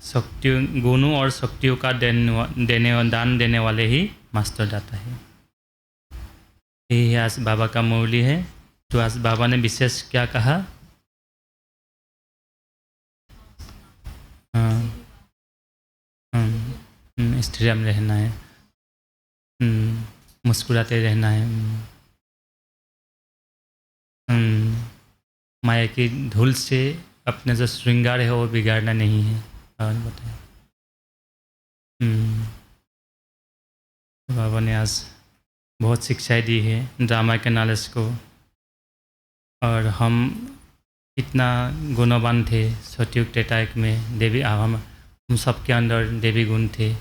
शक्तियों, गुणों और शक्तियों का दान देने वाले ही मास्टर दाता है। यही आज बाबा का मौली है। तो आज बाबा ने विशेष क्या कहा? स्थिर में रहना है, मुस्कुराते रहना है, माया की धूल से अपने जो श्रृंगार है वो बिगाड़ना नहीं है। और बताए बाबा ने आज बहुत शिक्षाएं दी है ड्रामा के नॉलेज को। और हम इतना गुणवान थे सतयुग त्रेतायुग में, देवी हम सबके अंदर देवी गुण थे।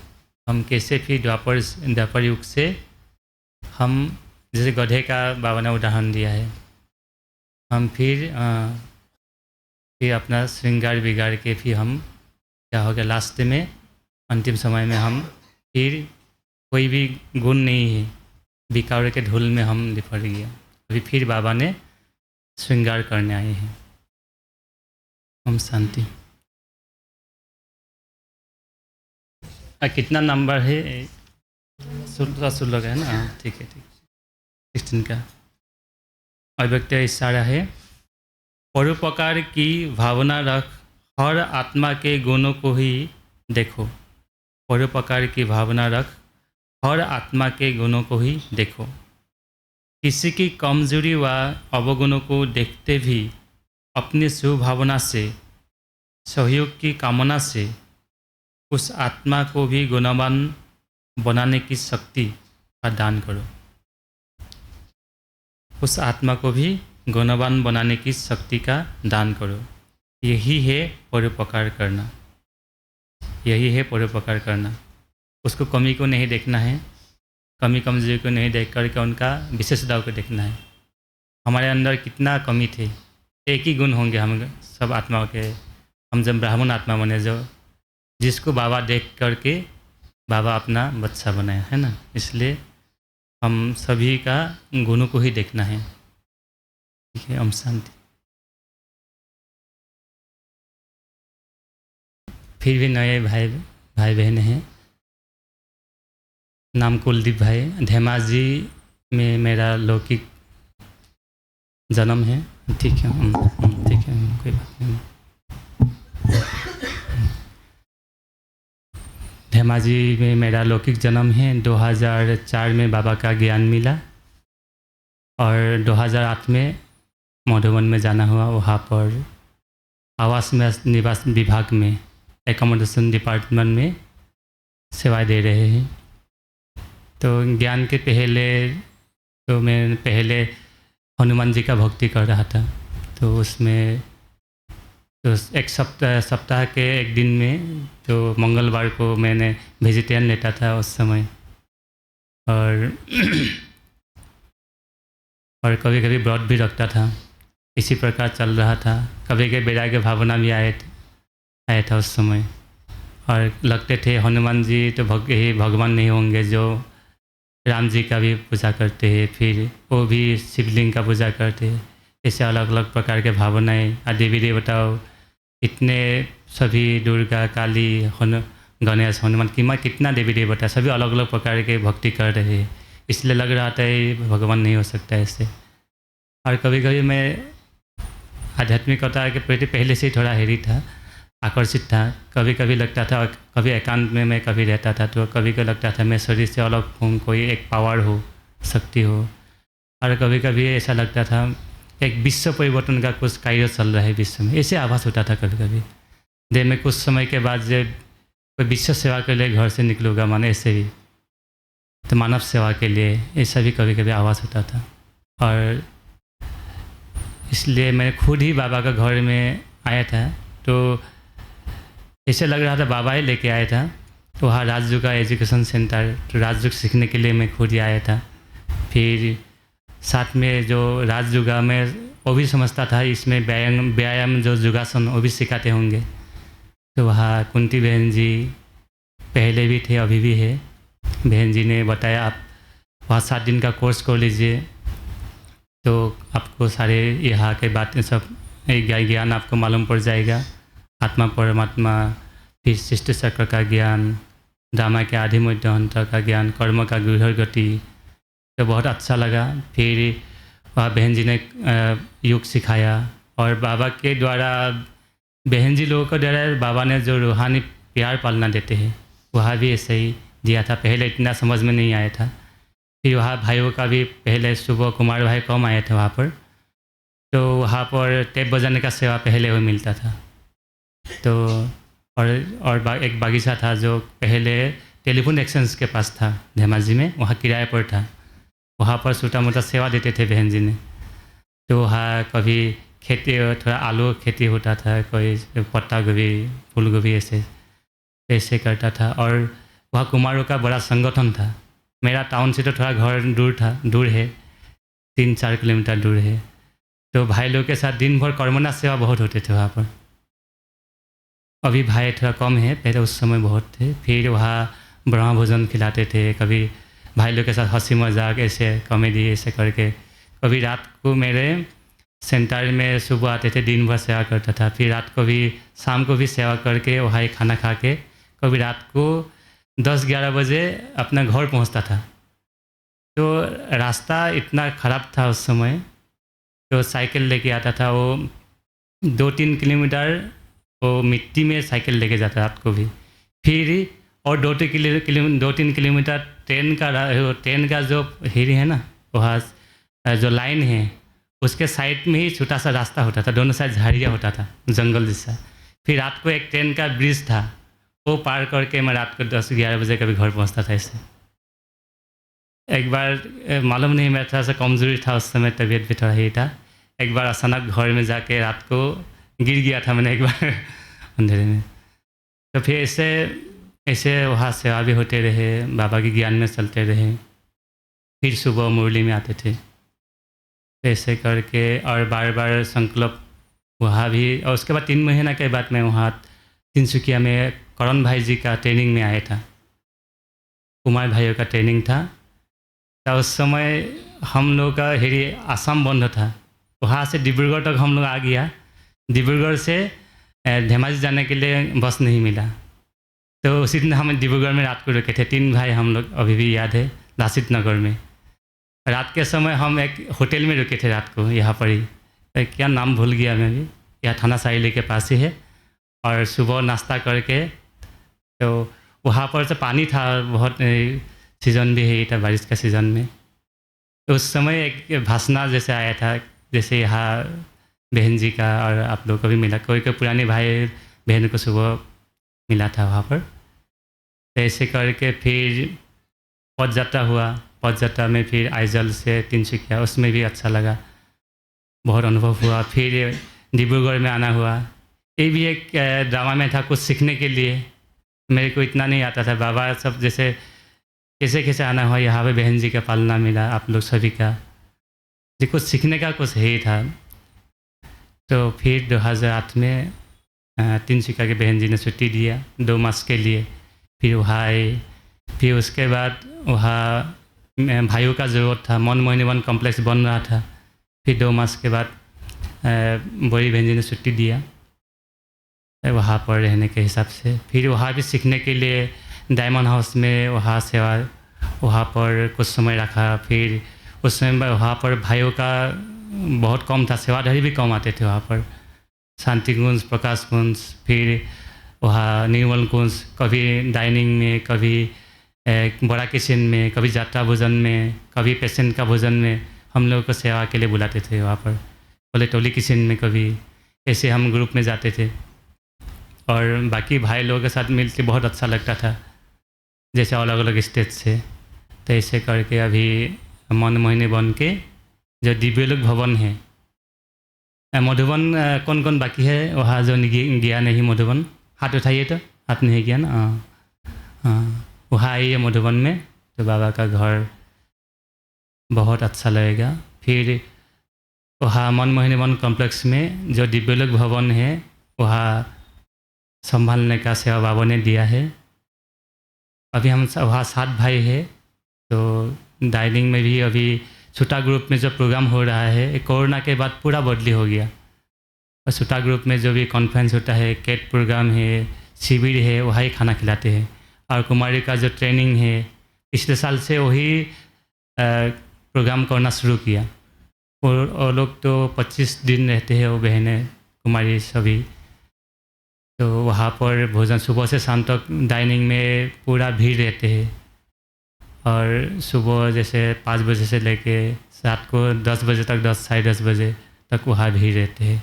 हम कैसे फिर द्वापर युग से हम जैसे गधे का बाबा ने उदाहरण दिया है, हम फिर अपना श्रृंगार बिगाड़ के फिर हम क्या हो गया, लास्ट में अंतिम समय में हम फिर कोई भी गुण नहीं है, बिकाउर के धूल में हम लिपट गया। अभी फिर बाबा ने श्रृंगार करने आए हैं। हम शांति। कितना नंबर है? 16 है ना? ठीक है, 16 का अव्यक्त इशारा है। परोपकार की भावना रख, हर आत्मा के गुणों को ही देखो। परोपकार की भावना रख, हर आत्मा के गुणों को ही देखो। किसी की कमजोरी व अवगुणों को देखते भी अपनी सुभावना से, सहयोग की कामना से उस आत्मा को भी गुणवान बनाने की शक्ति का दान करो। उस आत्मा को भी गुणवान बनाने की शक्ति का दान करो। यही है परोपकार करना, यही है परोपकार करना। उसको कमी को नहीं देखना है, कमी कमजोरी को नहीं देख करके उनका विशेषताओं को देखना है। हमारे अंदर कितना कमी थे, एक ही गुण होंगे हम सब आत्माओं के। हम जब ब्राह्मण आत्मा बने, जो जिसको बाबा देख करके बाबा अपना बच्चा बनाया है ना, इसलिए हम सभी का गुणों को ही देखना है। ठीक है, हम शांति। फिर भी नए भाई बहन हैं। नाम कुलदीप भाई, धेमाजी में मेरा लौकिक जन्म है। ठीक है, ठीक है, कोई बात नहीं। धेमाजी में मेरा लौकिक जन्म है। 2004 में बाबा का ज्ञान मिला और 2008 में मधुबन में जाना हुआ। वहाँ पर आवास में निवास विभाग में एकोमोडेशन डिपार्टमेंट में सेवाएं दे रहे हैं। तो ज्ञान के पहले तो मैं पहले हनुमान जी का भक्ति कर रहा था। तो उसमें तो एक सप्ताह के एक दिन में तो मंगलवार को मैंने वेजिटेरियन लेता था उस समय। और कभी कभी व्रत भी रखता था। इसी प्रकार चल रहा था। कभी कभी वैराग्य भावना भी आया था उस समय। और लगते थे हनुमान जी तो भगवान नहीं होंगे जो राम जी का भी पूजा करते हैं, फिर वो भी शिवलिंग का पूजा करते हैं। ऐसे अलग अलग प्रकार के भावनाएं देवी देवताओं, इतने सभी दुर्गा, काली, गणेश, हनुमान कितना देवी देवता सभी अलग अलग प्रकार के भक्ति कर रहे हैं। इसलिए लग रहा था ये भगवान नहीं हो सकता ऐसे। और कभी कभी मैं आध्यात्मिकता के प्रति पहले से ही थोड़ा हेरी था। आकर्षित था। कभी कभी लगता था, कभी एकांत में मैं कभी रहता था तो कभी कभी लगता था मैं शरीर से अलग हूँ, कोई एक पावर हो, शक्ति हो। और कभी कभी ऐसा लगता था एक विश्व परिवर्तन का कुछ कार्य चल रहा है विश्व में, ऐसे आभास होता था कभी कभी। दे मैं कुछ समय के बाद जब कोई विश्व सेवा के लिए घर से निकलूँगा, माने ऐसे भी तो मानव सेवा के लिए, ऐसा भी कभी कभी आभास होता था। और इसलिए मैं खुद ही बाबा का घर में आया था तो ऐसे लग रहा था बाबा ही लेके आया था। तो वहाँ राजयोग का एजुकेशन सेंटर, तो राजयोग सीखने के लिए मैं खुद ही आया था। फिर साथ में जो राजयोग में वो भी समझता था इसमें व्यायाम जो योगासन वो भी सिखाते होंगे। तो वहाँ कुंती बहन जी पहले भी थे, अभी भी है। बहन जी ने बताया आप वहाँ 7 दिन का कोर्स कर लीजिए तो आपको सारे यहाँ के बातें सब ज्ञान आपको मालूम पड़ जाएगा। आत्मा परमात्मा, फिर सृष्टि चक्र का ज्ञान, ड्रामा के आदि मध्य अंत का ज्ञान, कर्म का गृह गति, तो बहुत अच्छा लगा। फिर वहाँ बहन जी ने योग सिखाया और बाबा के द्वारा, बहन जी लोगों के द्वारा बाबा ने जो रूहानी प्यार पालना देते हैं वहाँ भी ऐसे ही दिया था। पहले इतना समझ में नहीं आया था। फिर वहाँ भाइयों का भी पहले सुबह कुमार भाई कम आए थे वहाँ पर, तो वहाँ पर टेप बजाने का सेवा पहले वो मिलता था। तो और एक बागीचा था जो पहले टेलीफोन एक्सचेंज के पास था धेमाजी में, वहाँ किराए पर था। वहाँ पर छोटा मोटा सेवा देते थे बहन जी ने। तो वहाँ कभी खेती, थोड़ा आलू खेती होता था, कोई पत्ता गोभी, फूल गोभी ऐसे करता था। और वहाँ कुमारों का बड़ा संगठन था। मेरा टाउन से तो थोड़ा घर दूर है, 3-4 किलोमीटर दूर है। तो भाई लोग के साथ दिन भर कर्मना सेवा बहुत होते थे वहाँ पर। अभी भाई थोड़ा कम है, पहले उस समय बहुत थे। फिर वहाँ ब्रह्मा भोजन खिलाते थे, कभी भाई लोग के साथ हंसी मजाक ऐसे कॉमेडी ऐसे करके। कभी रात को मेरे सेंटर में सुबह आते थे, दिन भर सेवा करता था। फिर रात को भी, शाम को भी सेवा करके वहाँ ही खाना खा के कभी रात को 10-11 बजे अपना घर पहुँचता था। तो रास्ता इतना ख़राब था उस समय, तो साइकिल लेके आता था। वो 2-3 किलोमीटर वो मिट्टी में साइकिल लेके जाता रात को भी। फिर और 2-3 किलोमीटर ट्रेन का जो हेरी है ना, वहाँ जो लाइन है उसके साइड में ही छोटा सा रास्ता होता था, दोनों साइड झाड़ियाँ होता था, जंगल जैसा। फिर रात को एक ट्रेन का ब्रिज था, वो पार करके मैं रात को 10-11 बजे कभी घर पहुँचता था। ऐसे एक बार मालूम नहीं, मेरा थोड़ा सा कमज़ोरी था उस समय, तबीयत भी थोड़ा ही था। एक बार अचानक घर में जाके रात को गिर गया था मैंने एक बार अंधेरे में। तो फिर ऐसे वहाँ सेवा भी होते रहे, बाबा के ज्ञान में चलते रहे। फिर सुबह मुरली में आते थे ऐसे करके, और बार बार संकल्प वहाँ भी। और उसके बाद 3 महीना के बाद मैं वहाँ तिनसुकिया में करण भाई जी का ट्रेनिंग में आया था, कुमार भाइयों का ट्रेनिंग था। तो उस समय हम लोग का हेरी आसाम बंद था, वहाँ से डिब्रूगढ़ तक हम लोग आ गया। डिब्रूगढ़ से धेमाजी जाने के लिए बस नहीं मिला, तो उसी दिन हम डिब्रूगढ़ में रात को रुके थे। 3 भाई हम लोग, अभी भी याद है, लासित नगर में। रात के समय हम एक होटल में रुके थे रात को, यहाँ पर ही, क्या नाम भूल गया मैं भी, यहाँ थाना साइले के पास ही है। और सुबह नाश्ता करके, तो वहाँ पर से पानी था, बहुत सीज़न भी है, था बारिश का सीज़न में। तो उस समय एक भाषणा जैसे आया था, जैसे यहाँ बहन जी का और आप लोग को भी मिला, कोई पुराने भाई बहन को सुबह मिला था वहाँ पर। तो ऐसे करके फिर पद यात्रा हुआ, पद यात्रा में फिर आइजल से तिनसुकिया, उसमें भी अच्छा लगा, बहुत अनुभव हुआ। फिर डिब्रूगढ़ में आना हुआ, ये भी एक ड्रामा में था कुछ सीखने के लिए, मेरे को इतना नहीं आता था। बाबा सब जैसे कैसे आना हुआ, यहाँ पे बहन जी का पालना मिला, आप लोग सभी का, जो कुछ सीखने का कुछ है ही था। तो फिर 2008 में तिनसुकिया के बहन जी ने छुट्टी दिया 2 मास के लिए, फिर वहाँ आए। फिर उसके बाद वहाँ भाइयों का ज़रूरत था, मन मोहिनी वन कॉम्प्लेक्स बन रहा था। फिर 2 मास के बाद बड़ी बहन जी ने छुट्टी दिया वहाँ पर रहने के हिसाब से। फिर वहाँ भी सीखने के लिए डायमंड हाउस में वहाँ सेवा, वहाँ पर कुछ समय रखा। फिर उस समय वहाँ पर भाइयों का बहुत कम था, सेवाधारी भी कम आते थे वहाँ पर। शांति कुंज, प्रकाश कुंज, फिर वहाँ निर्मल कुंज, कभी डाइनिंग में, कभी बड़ा किचन में, कभी यात्रा भोजन में, कभी पेशेंट का भोजन में हम लोग को सेवा के लिए बुलाते थे वहाँ पर। बोले टोली किचन में कभी ऐसे हम ग्रुप में जाते थे और बाकी भाई लोगों के साथ मिलके बहुत अच्छा लगता था, जैसे अलग अलग स्टेट से। तो ऐसे करके अभी मन मोहिनी बन के जो दिव्यलोक भवन है, मधुबन कौन कौन बाकी है वहाँ जो गया नहीं मधुबन, हाथ उठाइए तो, हाथ नहीं गया ना, हाँ वहाँ आइए मधुबन में, तो बाबा का घर बहुत अच्छा लगेगा। फिर वहाँ मनमोहिनी वन कॉम्प्लेक्स में जो दिव्यलोक भवन है वहाँ संभालने का सेवा बाबा ने दिया है। अभी हम वहाँ 7 भाई है, तो डाइनिंग में भी अभी छोटा ग्रुप में जो प्रोग्राम हो रहा है, कोरोना के बाद पूरा बदली हो गया। और छोटा ग्रुप में जो भी कॉन्फ्रेंस होता है, कैट प्रोग्राम है, शिविर है, वहाँ ही खाना खिलाते हैं। और कुमारी का जो ट्रेनिंग है पिछले साल से वही प्रोग्राम करना शुरू किया। और लोग तो 25 दिन रहते हैं वो बहनें कुमारी सभी, तो वहाँ पर भोजन सुबह से शाम तक डाइनिंग में पूरा भीड़ रहते हैं। और सुबह जैसे 5 बजे से लेके रात को 10 बजे तक, 10 साढ़े 10 बजे तक वहाँ भीड़ रहते हैं।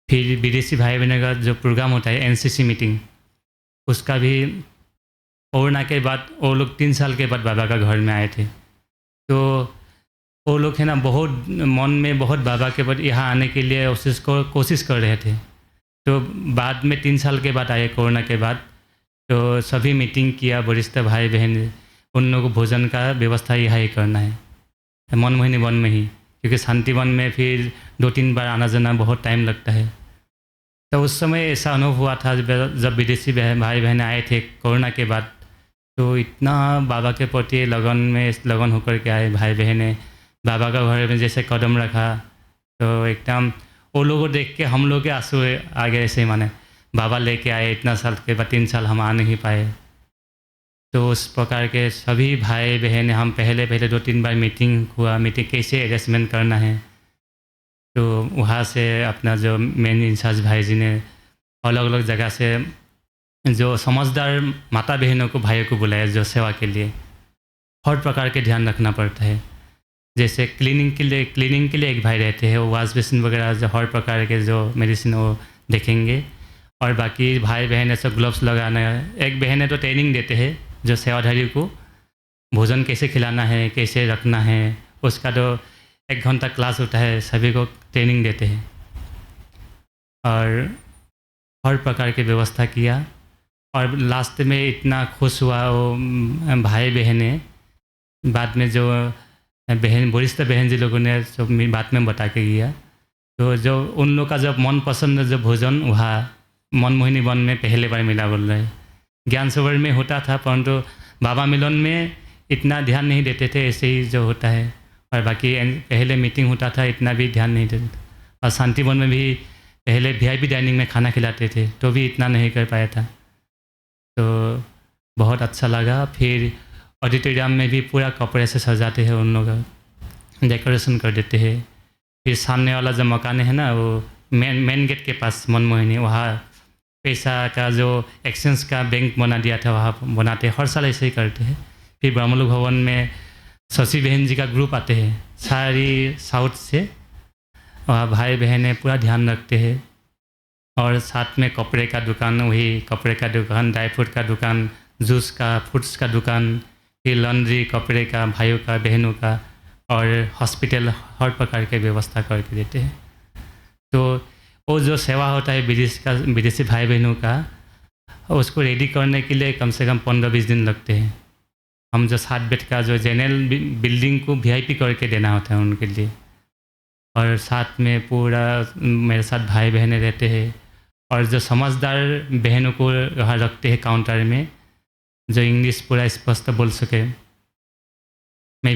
फिर विदेशी भाई बहनों का जो प्रोग्राम होता है एनसीसी मीटिंग, उसका भी कोरोना के बाद वो लोग 3 साल के बाद बाबा का घर में आए थे। तो वो लोग है ना बहुत मन में बहुत बाबा के बाद यहाँ आने के लिए कोशिश कर रहे थे। तो बाद में 3 साल के बाद आए कोरोना के बाद, तो सभी मीटिंग किया वरिष्ठ भाई बहन, उन लोगों को भोजन का व्यवस्था यहाँ ही करना है मनमोहिनी वन में ही, क्योंकि शांति वन में फिर 2-3 बार आना जाना बहुत टाइम लगता है। तो उस समय ऐसा अनुभव हुआ था जब विदेशी भाई बहन आए थे कोरोना के बाद, तो इतना बाबा के प्रति लगन होकर के आए भाई बहनें, बाबा का घर में जैसे कदम रखा, तो एकदम वो लोगों को देख के हम लोग के आंसू आ गए ऐसे, माने बाबा लेके आए इतना साल के बाद, 3 साल हम आ नहीं पाए। तो उस प्रकार के सभी भाई बहन हम पहले 2-3 बार मीटिंग हुआ, मीटिंग कैसे एडजस्टमेंट करना है। तो वहाँ से अपना जो मेन इंचार्ज भाई जी ने अलग अलग जगह से जो समझदार माता बहनों को, भाइयों को बुलाया जो सेवा के लिए। हर प्रकार के ध्यान रखना पड़ता है, जैसे क्लीनिंग के लिए एक भाई रहते हैं, वो वाश बेसिन वगैरह जो हर प्रकार के जो मेडिसिन वो देखेंगे। और बाकी भाई बहन ऐसे ग्लव्स लगाना है। एक बहन है तो ट्रेनिंग देते हैं जो सेवाधारी को भोजन कैसे खिलाना है, कैसे रखना है, उसका तो 1 घंटा क्लास होता है, सभी को ट्रेनिंग देते हैं। और हर प्रकार की व्यवस्था किया। और लास्ट में इतना खुश हुआ वो भाई बहनें, बाद में जो वरिष्ठ बहन जी लोगों ने सब बात में बता के गया। तो जो उन लोग का जब मन पसंद जो भोजन वहाँ मनमोहिनी वन में पहले बार मिला बोल रहे। ज्ञान सरोवर में होता था, परंतु बाबा मिलन में इतना ध्यान नहीं देते थे, ऐसे ही जो होता है। और बाकी पहले मीटिंग होता था, इतना भी ध्यान नहीं देते। और शांति वन में भी पहले VIP डाइनिंग में खाना खिलाते थे, तो भी इतना नहीं कर पाया था। तो बहुत अच्छा लगा। फिर ऑडिटोरियम में भी पूरा कपड़े से सजाते हैं, उन लोग डेकोरेशन कर देते हैं। फिर सामने वाला जो मकान है ना, वो मेन गेट के पास मनमोहिनी, वहाँ पैसा का जो एक्सचेंज का बैंक बना दिया था, वहाँ बनाते हैं। हर साल ऐसे ही करते हैं। फिर ब्रह्मलोक भवन में शशि बहन जी का ग्रुप आते हैं सारी साउथ से, वहाँ भाई बहनें पूरा ध्यान रखते हैं। और साथ में कपड़े का दुकान, वही कपड़े का दुकान, ड्राई फ्रूट का दुकान, जूस का, फ्रूट्स का दुकान, फिर लॉन्ड्री, कपड़े का, भाइयों का, बहनों का, और हॉस्पिटल, हर प्रकार के व्यवस्था करके देते हैं। तो वो जो सेवा होता है विदेशी भाई बहनों का, उसको रेडी करने के लिए कम से कम 15-20 दिन लगते हैं। हम जो 7 बेड का जो जनरल बिल्डिंग को VIP करके देना होता है उनके लिए। और साथ में पूरा मेरे साथ भाई बहनें रहते हैं। और जो समझदार बहनों को वहाँ रखते हैं काउंटर में, जो इंग्लिश पूरा स्पष्ट बोल सके। मैं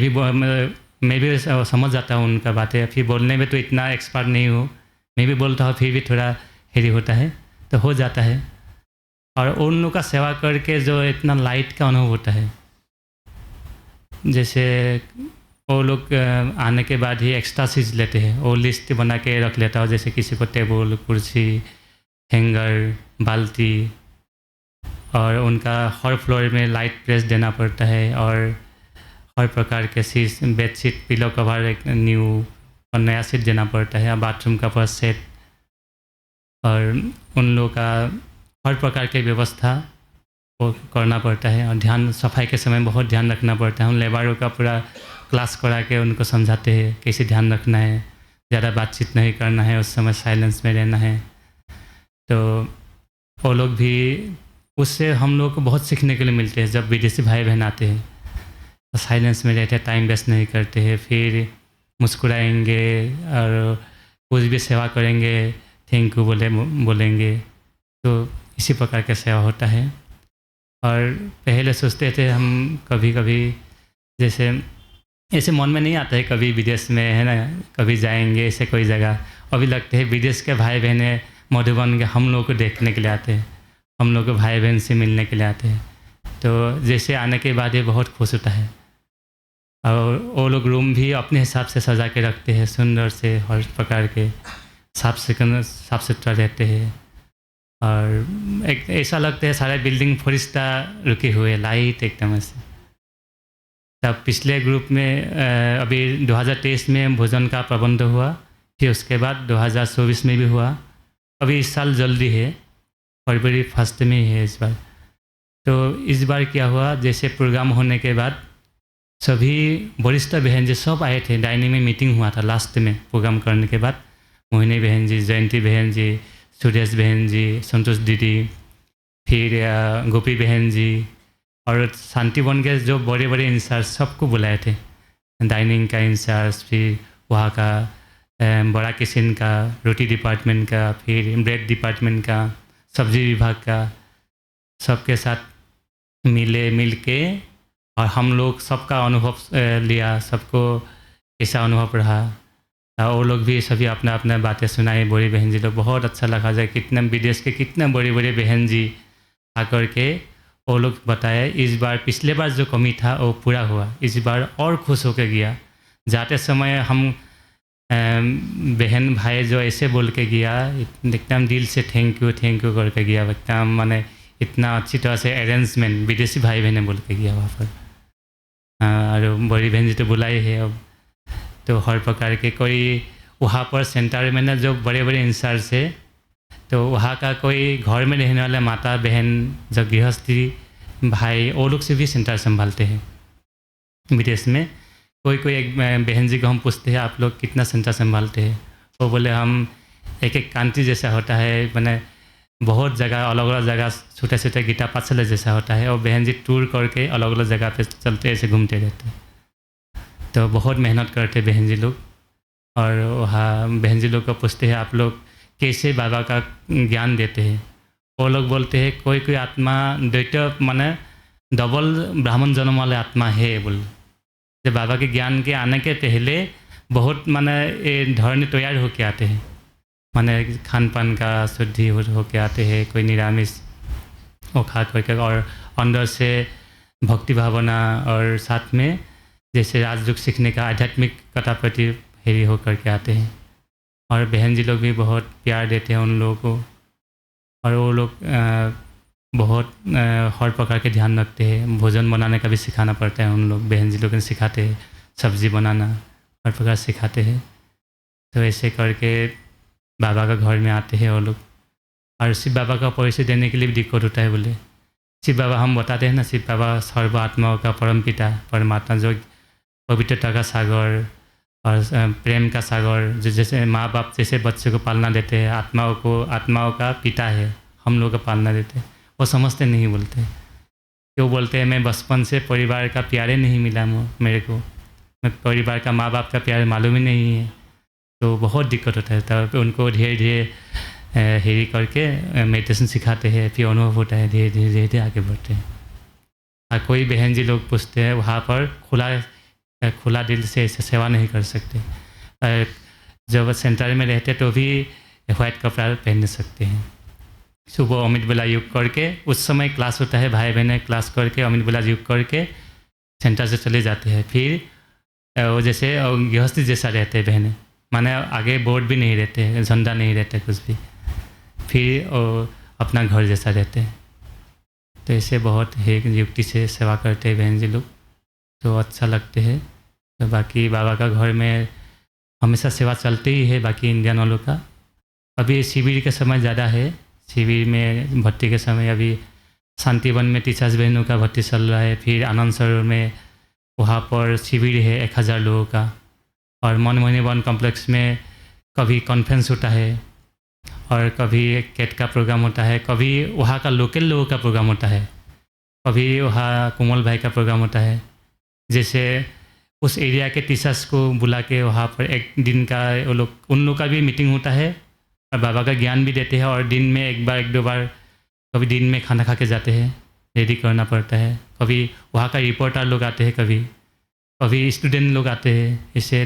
भी समझ जाता हूँ उनका बातें, फिर बोलने में तो इतना एक्सपर्ट नहीं हूँ, मैं भी बोलता हूँ, फिर भी थोड़ा हेरी होता है, तो हो जाता है। और उन लोगों का सेवा करके जो इतना लाइट का अनुभव होता है, जैसे वो लोग आने के बाद ही एक्स्ट्रा चीज़ लेते हैं, वो लिस्ट बना के रख लेता हो, जैसे किसी को टेबल, कुर्सी, हैंगर, बाल्टी, और उनका हर फ्लोर में लाइट प्रेस देना पड़ता है, और हर प्रकार के शीट, बेडशीट, पिलो कवर एक न्यू और नया सीट देना पड़ता है, बाथरूम का पूरा सेट, और उन लोगों का हर प्रकार की व्यवस्था वो करना पड़ता है। और ध्यान, सफाई के समय बहुत ध्यान रखना पड़ता है। उन लेबरों का पूरा क्लास करा के उनको समझाते हैं कैसे ध्यान रखना है, ज़्यादा बातचीत नहीं करना है, उस समय साइलेंस में रहना है। तो वो लोग भी, उससे हम लोग को बहुत सीखने के लिए मिलते हैं। जब विदेशी भाई बहन आते हैं तो साइलेंस में रहते हैं, टाइम वेस्ट नहीं करते हैं, फिर मुस्कुराएंगे और कुछ भी सेवा करेंगे, थैंक यू बोलेंगे। तो इसी प्रकार का सेवा होता है। और पहले सोचते थे हम कभी कभी, जैसे ऐसे मन में नहीं आता है कभी विदेश में, है ना, कभी जाएंगे ऐसे कोई जगह। अभी लगते हैं विदेश के भाई बहने मधुबन के हम लोग को देखने के लिए आते हैं, हम लोग को भाई बहन से मिलने के लिए आते हैं। तो जैसे आने के बाद ये बहुत खुश होता है। और वो लोग रूम भी अपने हिसाब से सजा के रखते हैं, सुंदर से, हर प्रकार के साफ सुथरा रहते हैं। और एक ऐसा लगता है सारे बिल्डिंग फरिश्ता रुके हुए, लाइट एकदम से। तब पिछले ग्रुप में अभी 2023 में भोजन का प्रबंध हुआ, फिर उसके बाद 2024 में भी हुआ। अभी इस साल जल्दी है, फरवरी 1 में ही है इस बार। तो इस बार क्या हुआ, जैसे प्रोग्राम होने के बाद सभी वरिष्ठ बहन जी सब आए थे। डाइनिंग में मीटिंग हुआ था लास्ट में प्रोग्राम करने के बाद। मोहिनी बहन जी, जयंती बहन जी, सुरेश बहन जी, संतोष दीदी, फिर गोपी बहन जी, और शांतिवन के जो बड़े बड़े इंचार्ज सबको बुलाए थे। डाइनिंग का इंचार्ज, फिर वहाँ का बड़ा किचन का, रोटी डिपार्टमेंट का, फिर ब्रेड डिपार्टमेंट का, सब्जी विभाग का, सबके साथ मिल के, और हम लोग सबका अनुभव लिया, सबको कैसा अनुभव रहा। वो लोग भी सभी अपना अपना बातें सुनाए, बड़ी बहन जी लोग। बहुत अच्छा लगा जाए, कितने विदेश के कितने बड़े बड़े बहन जी आकर के वो लोग बताए। इस बार पिछले बार जो कमी था वो पूरा हुआ, इस बार और खुश होकर गया। जाते समय हम बहन भाई जो ऐसे बोल के गया, एकदम दिल से थैंक यू करके गया, एकदम माने इतना अच्छी तरह से अरेंजमेंट विदेशी भाई बहने बोल के गया वहाँ पर। और बड़ी बहन जी तो बुलाई है अब। तो हर प्रकार के कोई वहाँ पर सेंटर में ना जो बड़े बड़े इंचार्ज है, तो वहाँ का कोई घर में रहने वाले माता बहन, जो गृहस्थी भाई, वो लोग से भी सेंटर संभालते हैं विदेश में। कोई एक बहन जी को हम पूछते हैं आप लोग कितना सेंटर संभालते हैं, वो बोले हम एक कांति जैसा होता है, मैंने बहुत जगह अलग अलग जगह छोटे छोटे गीता पाठशाला जैसा होता है, और बहन जी टूर करके अलग अलग जगह पे चलते ऐसे घूमते रहते। तो बहुत मेहनत करते बहन जी लोग। और वहाँ बहन जी लोग को पूछते हैं आप लोग कैसे बाबा का ज्ञान देते हैं, वो लोग बोलते हैं कोई आत्मा द्वैत माने डबल ब्राह्मण जन्म वाले आत्मा है बोल। जब बाबा के ज्ञान के आने के पहले बहुत माने ये धरनी तैयार होके आते हैं, माने खान पान का शुद्धि होके आते हैं, कोई निरामिष वो खा करके, और अंदर से भक्ति भावना, और साथ में जैसे राजयोग सीखने का आध्यात्मिकता प्रति हेरी हो करके आते हैं। और बहन जी लोग भी बहुत प्यार देते हैं उन लोगों को, और वो लोग बहुत हर प्रकार के ध्यान रखते हैं। भोजन बनाने का भी सिखाना पड़ता है, उन लोग बहन जी लोग सिखाते हैं, सब्जी बनाना हर प्रकार सिखाते हैं। तो ऐसे करके बाबा का घर में आते हैं वो लोग। और शिव बाबा का परिचय देने के लिए भी दिक्कत होता है। बोले शिव बाबा हम बताते हैं ना, शिव बाबा सर्व आत्माओं का परम पिता परमात्मा, जो पवित्रता का सागर और प्रेम का सागर, जो जैसे माँ बाप जैसे बच्चे को पालना देते हैं, आत्माओं का पिता है, हम लोग को पालना देते हैं। वो समझते नहीं, बोलते क्यों बोलते हैं मैं बचपन से परिवार का प्यारे नहीं मिला मेरे को, मैं परिवार का माँ बाप का प्यार मालूम ही नहीं है। तो बहुत दिक्कत होता है। तब उनको धीरे धीरे हेरी करके मेडिटेशन सिखाते हैं, फिर अनुभव होता है, धीरे धीरे आगे बढ़ते हैं। और कोई बहन जी लोग पूछते हैं वहाँ पर खुला दिल से ऐसे सेवा नहीं कर सकते। जब सेंटर में रहते तो भी वाइट कपड़ा पहन सकते हैं। सुबह अमृत बेला योग करके, उस समय क्लास होता है, भाई बहने क्लास करके अमृत बेला योग करके सेंटर से चले जाते हैं। फिर वो जैसे गृहस्थी जैसा रहते हैं बहनें, माने आगे बोर्ड भी नहीं रहते, झंडा नहीं रहते कुछ भी। फिर वो अपना घर जैसा रहते हैं। तो ऐसे बहुत है युक्ति से सेवा करते हैं बहन जी लोग, तो अच्छा लगते हैं। तो बाकी बाबा का घर में हमेशा सेवा चलते ही है बाकी इंडियन वालों का। अभी शिविर के समय ज़्यादा है, शिविर में भर्ती के समय अभी शांतिवन में टीचर्स बहनों का भर्ती चल रहा है। फिर आनंद सरोवर में वहाँ पर शिविर है 1000 लोगों का। और मनमोहनी वन कॉम्प्लेक्स में कभी कॉन्फ्रेंस होता है और कभी कैट का प्रोग्राम होता है, कभी वहाँ का लोकल लोगों का प्रोग्राम होता है, कभी वहाँ कोमल भाई का प्रोग्राम होता है। जैसे उस एरिया के टीचर्स को बुला के वहाँ पर एक दिन का उन लोग का भी मीटिंग होता है और बाबा का ज्ञान भी देते हैं। और दिन में एक बार 1-2 बार कभी दिन में खाना खा के जाते हैं, रेडी करना पड़ता है। कभी वहाँ का रिपोर्टर लोग आते हैं, कभी स्टूडेंट लोग आते हैं। इससे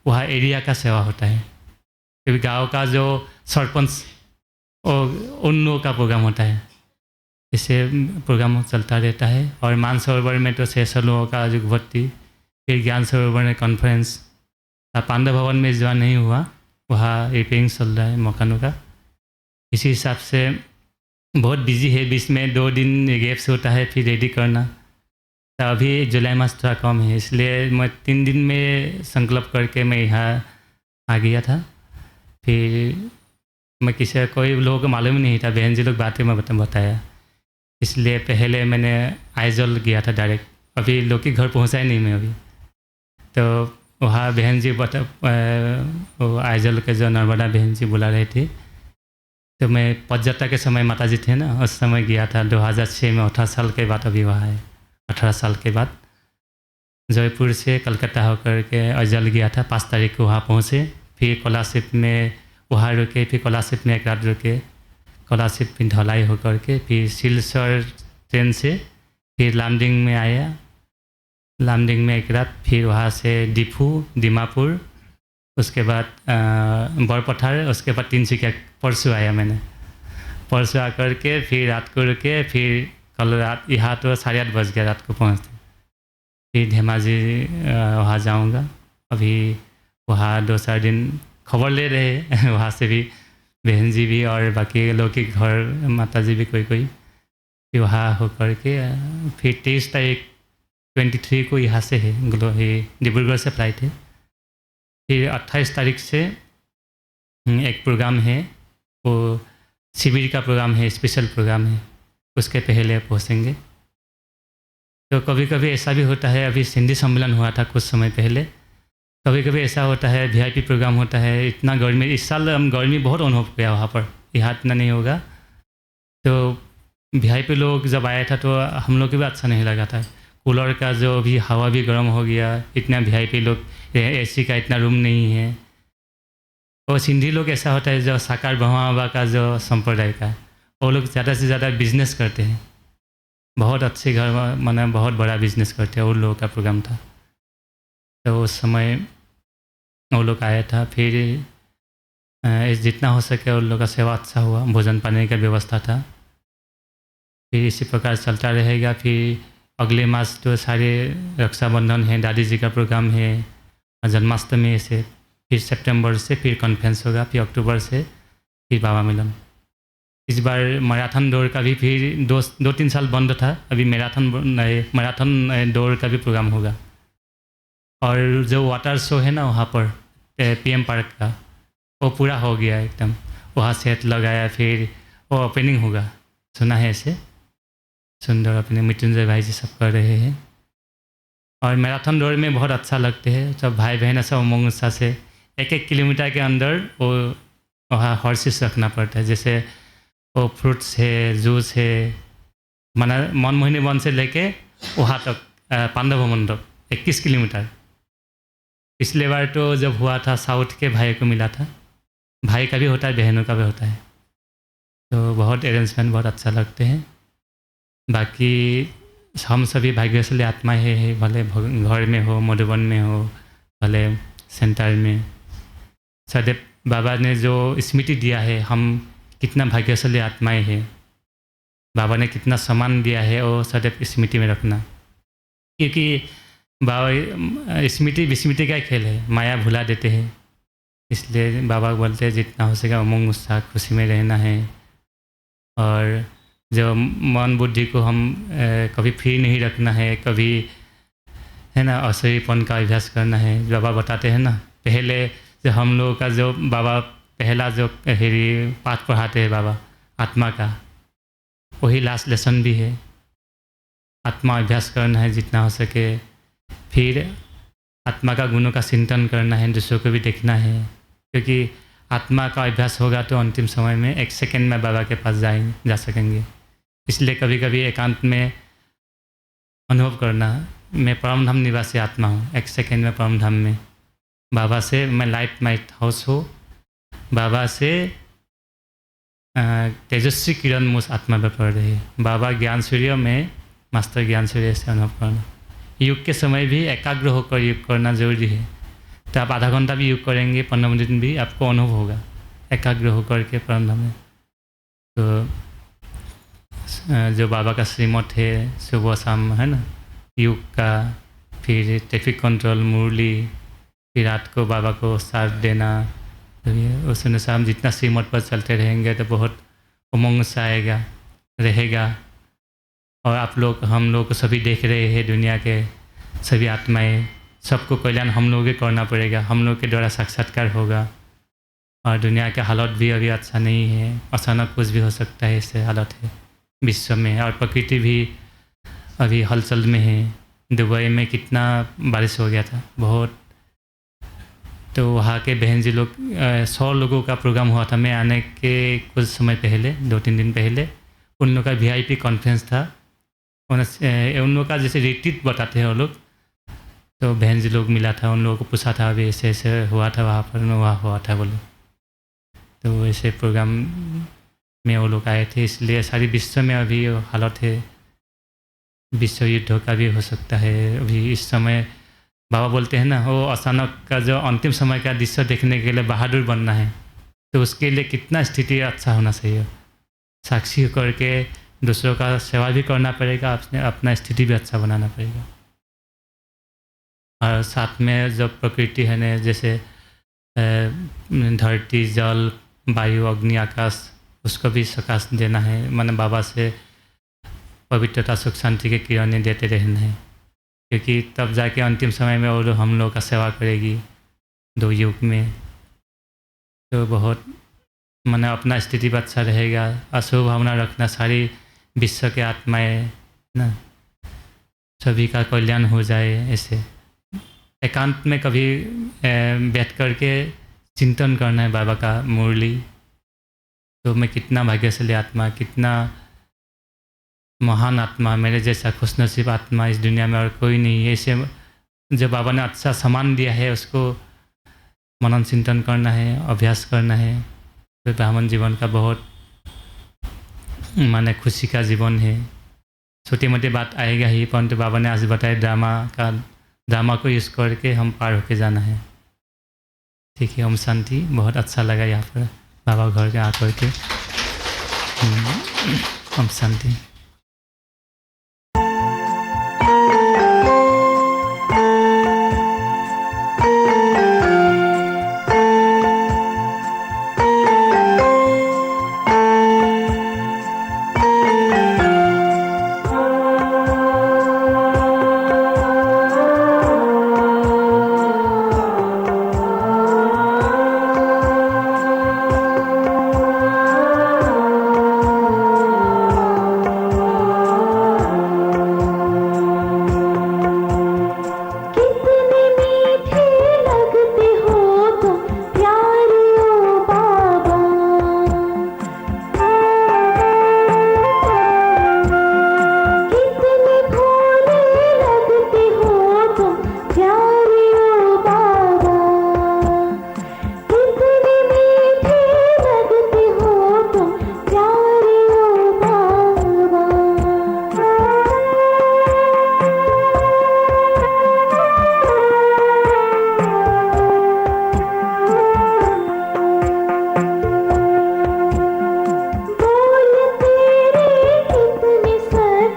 वहाँ एरिया का सेवा होता है। कभी गांव का जो सरपंच और उन लोगों का प्रोग्राम होता है। इससे प्रोग्राम चलता रहता है। और मानसरोवर में तो 600 लोगों का जो भर्ती, फिर ज्ञान सरोवर में कॉन्फ्रेंस। पांडव भवन में इस बार नहीं हुआ, वहाँ रिपेयरिंग चल रहा है मकानों का। इसी हिसाब से बहुत बिजी है। बीच में 2 दिन गैप्स होता है फिर रेडी करना। तो अभी जुलाई मास थोड़ा कम है, इसलिए मैं 3 दिन में संकल्प करके मैं यहाँ आ गया था। फिर मैं कोई लोगों को मालूम ही नहीं था, बहन जी लोग बातें में बताया। इसलिए पहले मैंने आइजल गया था डायरेक्ट, अभी लोग के घर पहुँचा ही नहीं मैं अभी। तो वहाँ बहन जी वो आइजल के जो नर्मदा बहन जी बुला रहे थे, तो मैं पचजत्ता के समय माता जी थे ना, उस समय गया था 2006 में। 18 साल के बाद अभी वहाँ है। 18 साल के बाद जयपुर से कलकत्ता होकर के अजल गया था। 5 तारीख को वहाँ पहुँचे। फिर कोलासिब में वहाँ रुके, फिर कोलासिब में एक रात रुके, कोलासिब फिर ढलाई होकर के फिर सिलचर ट्रेन से फिर लामडिंग में आया। लामडिंग में एक रात, फिर वहाँ से डिफू, दिमापुर, उसके बाद बरपठार, उसके बाद तिनसुकिया। परसों आया मैंने। परसों आकर के फिर रात को रुके, फिर कल रात यहाँ तो 8:30 बज गया रात को पहुँचते। फिर धेमाजी वहाँ जाऊँगा। अभी वहाँ 2-4 दिन खबर ले रहे हैं वहाँ से भी बहन जी भी और बाकी लोग के घर माता जी भी कोई फिर वहाँ होकर के फिर 23 तारीख 23 को यहाँ से है डिब्रूगढ़ से फ्लाइट है। फिर 28 तारीख से एक प्रोग्राम है, वो शिविर का प्रोग्राम है, स्पेशल प्रोग्राम है, उसके पहले पहुँचेंगे। तो कभी कभी ऐसा भी होता है, अभी सिंधी सम्मेलन हुआ था कुछ समय पहले, कभी कभी ऐसा होता है VIP प्रोग्राम होता है। इतना गर्मी, इस साल हम गर्मी बहुत अनुभव किया वहाँ पर, यहाँ इतना नहीं होगा। तो VIP लोग जब आया था तो हम लोग को भी अच्छा नहीं लगा था। कूलर का जो भी हवा भी गर्म हो गया, इतना VIP लोग, AC का इतना रूम नहीं है। और सिंधी लोग ऐसा होता है जो साकार ब्रह्मा का जो संप्रदाय का, वो लोग ज़्यादा से ज़्यादा बिजनेस करते हैं, बहुत अच्छे घर माना बहुत बड़ा बिजनेस करते हैं। उन लोगों का प्रोग्राम था तो उस समय वो लोग आया था। फिर जितना हो सके उन लोग का सेवा अच्छा हुआ, भोजन पानी का व्यवस्था था। फिर इसी प्रकार चलता रहेगा। फिर अगले मास तो सारे रक्षाबंधन है, दादी जी का प्रोग्राम है, जन्माष्टमी से, फिर सितंबर से फिर कॉन्फ्रेंस होगा, फिर अक्टूबर से फिर बाबा मिलन। इस बार मैराथन दौड़ का भी फिर 2-3 साल बंद था, अभी मैराथन दौड़ का भी प्रोग्राम होगा। और जो वाटर शो है ना वहाँ पर PM पार्क का, वो पूरा हो गया एकदम, वहाँ सेट लगाया। फिर वो ओपनिंग होगा, सुना है ऐसे सुंदर अपने मृत्युंजय भाई जी सब कर रहे हैं। और मैराथन दौड़ में बहुत अच्छा लगते हैं, सब भाई बहन सब उमंग उत्साह से 1-1 किलोमीटर के अंदर वो वहाँ हॉर्सेस रखना पड़ता है। जैसे वो फ्रूट्स है, जूस है, माना मनमोहिनी वन से लेके वहाँ तक पांडव भवन तक 21 किलोमीटर। पिछले बार तो जब हुआ था साउथ के भाई को मिला था, भाई का भी होता है बहनों का भी होता है, तो बहुत अरेंजमेंट बहुत अच्छा लगते हैं। बाकी हम सभी भाग्यशाली आत्माएं हैं, भले घर में हो, मधुबन में हो, भले सेंटर में। सदैव बाबा ने जो स्मृति दिया है, हम कितना भाग्यशाली आत्माएं हैं, बाबा ने कितना सम्मान दिया है, वो सदैव स्मृति में रखना। क्योंकि बाबा स्मृति विस्मृति का खेल है, माया भुला देते हैं। इसलिए बाबा बोलते हैं जितना हो सकेगा उमंग उत्साह खुशी में रहना है, और जो मन बुद्धि को हम कभी फ्री नहीं रखना है, कभी है ना असलीपन का अभ्यास करना है। बाबा बताते हैं ना, पहले जो हम लोगों का जो बाबा पहला जो पाठ पढ़ाते हैं बाबा आत्मा का, वही लास्ट लेसन भी है। आत्मा अभ्यास करना है जितना हो सके, फिर आत्मा का गुणों का चिंतन करना है, दूसरों को भी देखना है, क्योंकि आत्मा का अभ्यास होगा तो अंतिम समय में 1 सेकंड में बाबा के पास जा सकेंगे। इसलिए कभी कभी एकांत में अनुभव करना, मैं परमधाम निवासी आत्मा हूँ, 1 सेकंड में परमधाम में बाबा से मैं लाइट माइट हाउस हो, बाबा से तेजस्वी किरण मुझ आत्मा पर पड़ रही है। बाबा ज्ञान सूर्य में मास्टर ज्ञान सूर्य से अनुभव करना। योग के समय भी एकाग्र होकर योग करना जरूरी है। तो आप आधा घंटा भी योग करेंगे, 15 मिनट भी आपको अनुभव होगा एकाग्र होकर के परमधाम में। तो जो बाबा का श्रीमठ है सुबह शाम है ना योग का, फिर ट्रैफिक कंट्रोल मुरली, फिर रात को बाबा को साथ देना, तो ये उस अनुसार हम जितना श्रीमठ पर चलते रहेंगे तो बहुत उमंग सा आएगा रहेगा। और आप लोग हम लोग को सभी देख रहे हैं, दुनिया के सभी आत्माएं, सबको कल्याण हम लोग ही करना पड़ेगा, हम लोग के द्वारा साक्षात्कार होगा। और दुनिया का हालत भी अभी अच्छा नहीं है, अचानक कुछ भी हो सकता है, ऐसे हालत है विश्व में। और प्रकृति भी अभी हलचल में है। दुबई में कितना बारिश हो गया था बहुत, तो वहाँ के बहन जी लोग 100 लोगों का प्रोग्राम हुआ था। मैं आने के कुछ समय पहले 2-3 दिन पहले उन लोगों का VIP कॉन्फ्रेंस था। उन लोगों का जैसे रिट्रीट बताते हैं वो लोग, तो बहन जी लोग मिला था, उन लोगों को पूछा था अभी ऐसे ऐसे हुआ था वहाँ पर, वहाँ हुआ था बोलो। तो ऐसे प्रोग्राम में वो लोग आए थे। इसलिए सारी विश्व में अभी हालत है, विश्व युद्ध का भी हो सकता है अभी इस समय। बाबा बोलते हैं ना, वो अचानक का जो अंतिम समय का दृश्य देखने के लिए बहादुर बनना है, तो उसके लिए कितना स्थिति अच्छा होना चाहिए। साक्षी करके दूसरों का सेवा भी करना पड़ेगा, अपना स्थिति भी अच्छा बनाना पड़ेगा। और साथ में जो प्रकृति है ना, जैसे धरती जल वायु अग्नि आकाश, उसको भी सकाश देना है। माने बाबा से पवित्रता सुख शांति के किरणें देते रहना है, क्योंकि तब जाके अंतिम समय में वो हम लोग का सेवा करेगी 2 युग में। तो बहुत माने अपना स्थिति भी अच्छा रहेगा, अशुभ भावना रखना, सारी विश्व के आत्माएं ना सभी का कल्याण हो जाए। ऐसे एकांत में कभी बैठ करके चिंतन करना है बाबा का मुरली, तो मैं कितना भाग्यशाली आत्मा, कितना महान आत्मा, मेरे जैसा खुशनसीब आत्मा इस दुनिया में और कोई नहीं है। ऐसे जो बाबा ने अच्छा सामान दिया है उसको मनन चिंतन करना है, अभ्यास करना है। तो ब्राह्मण जीवन का बहुत माने खुशी का जीवन है। छोटी मोटी बात आएगा ही, परंतु बाबा ने आज बताया ड्रामा को यूज़ करके हम पार होके जाना है। ठीक है, ओम शांति। बहुत अच्छा लगा यहाँ पर बाबा घर के आकर के। ओम शांति।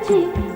जी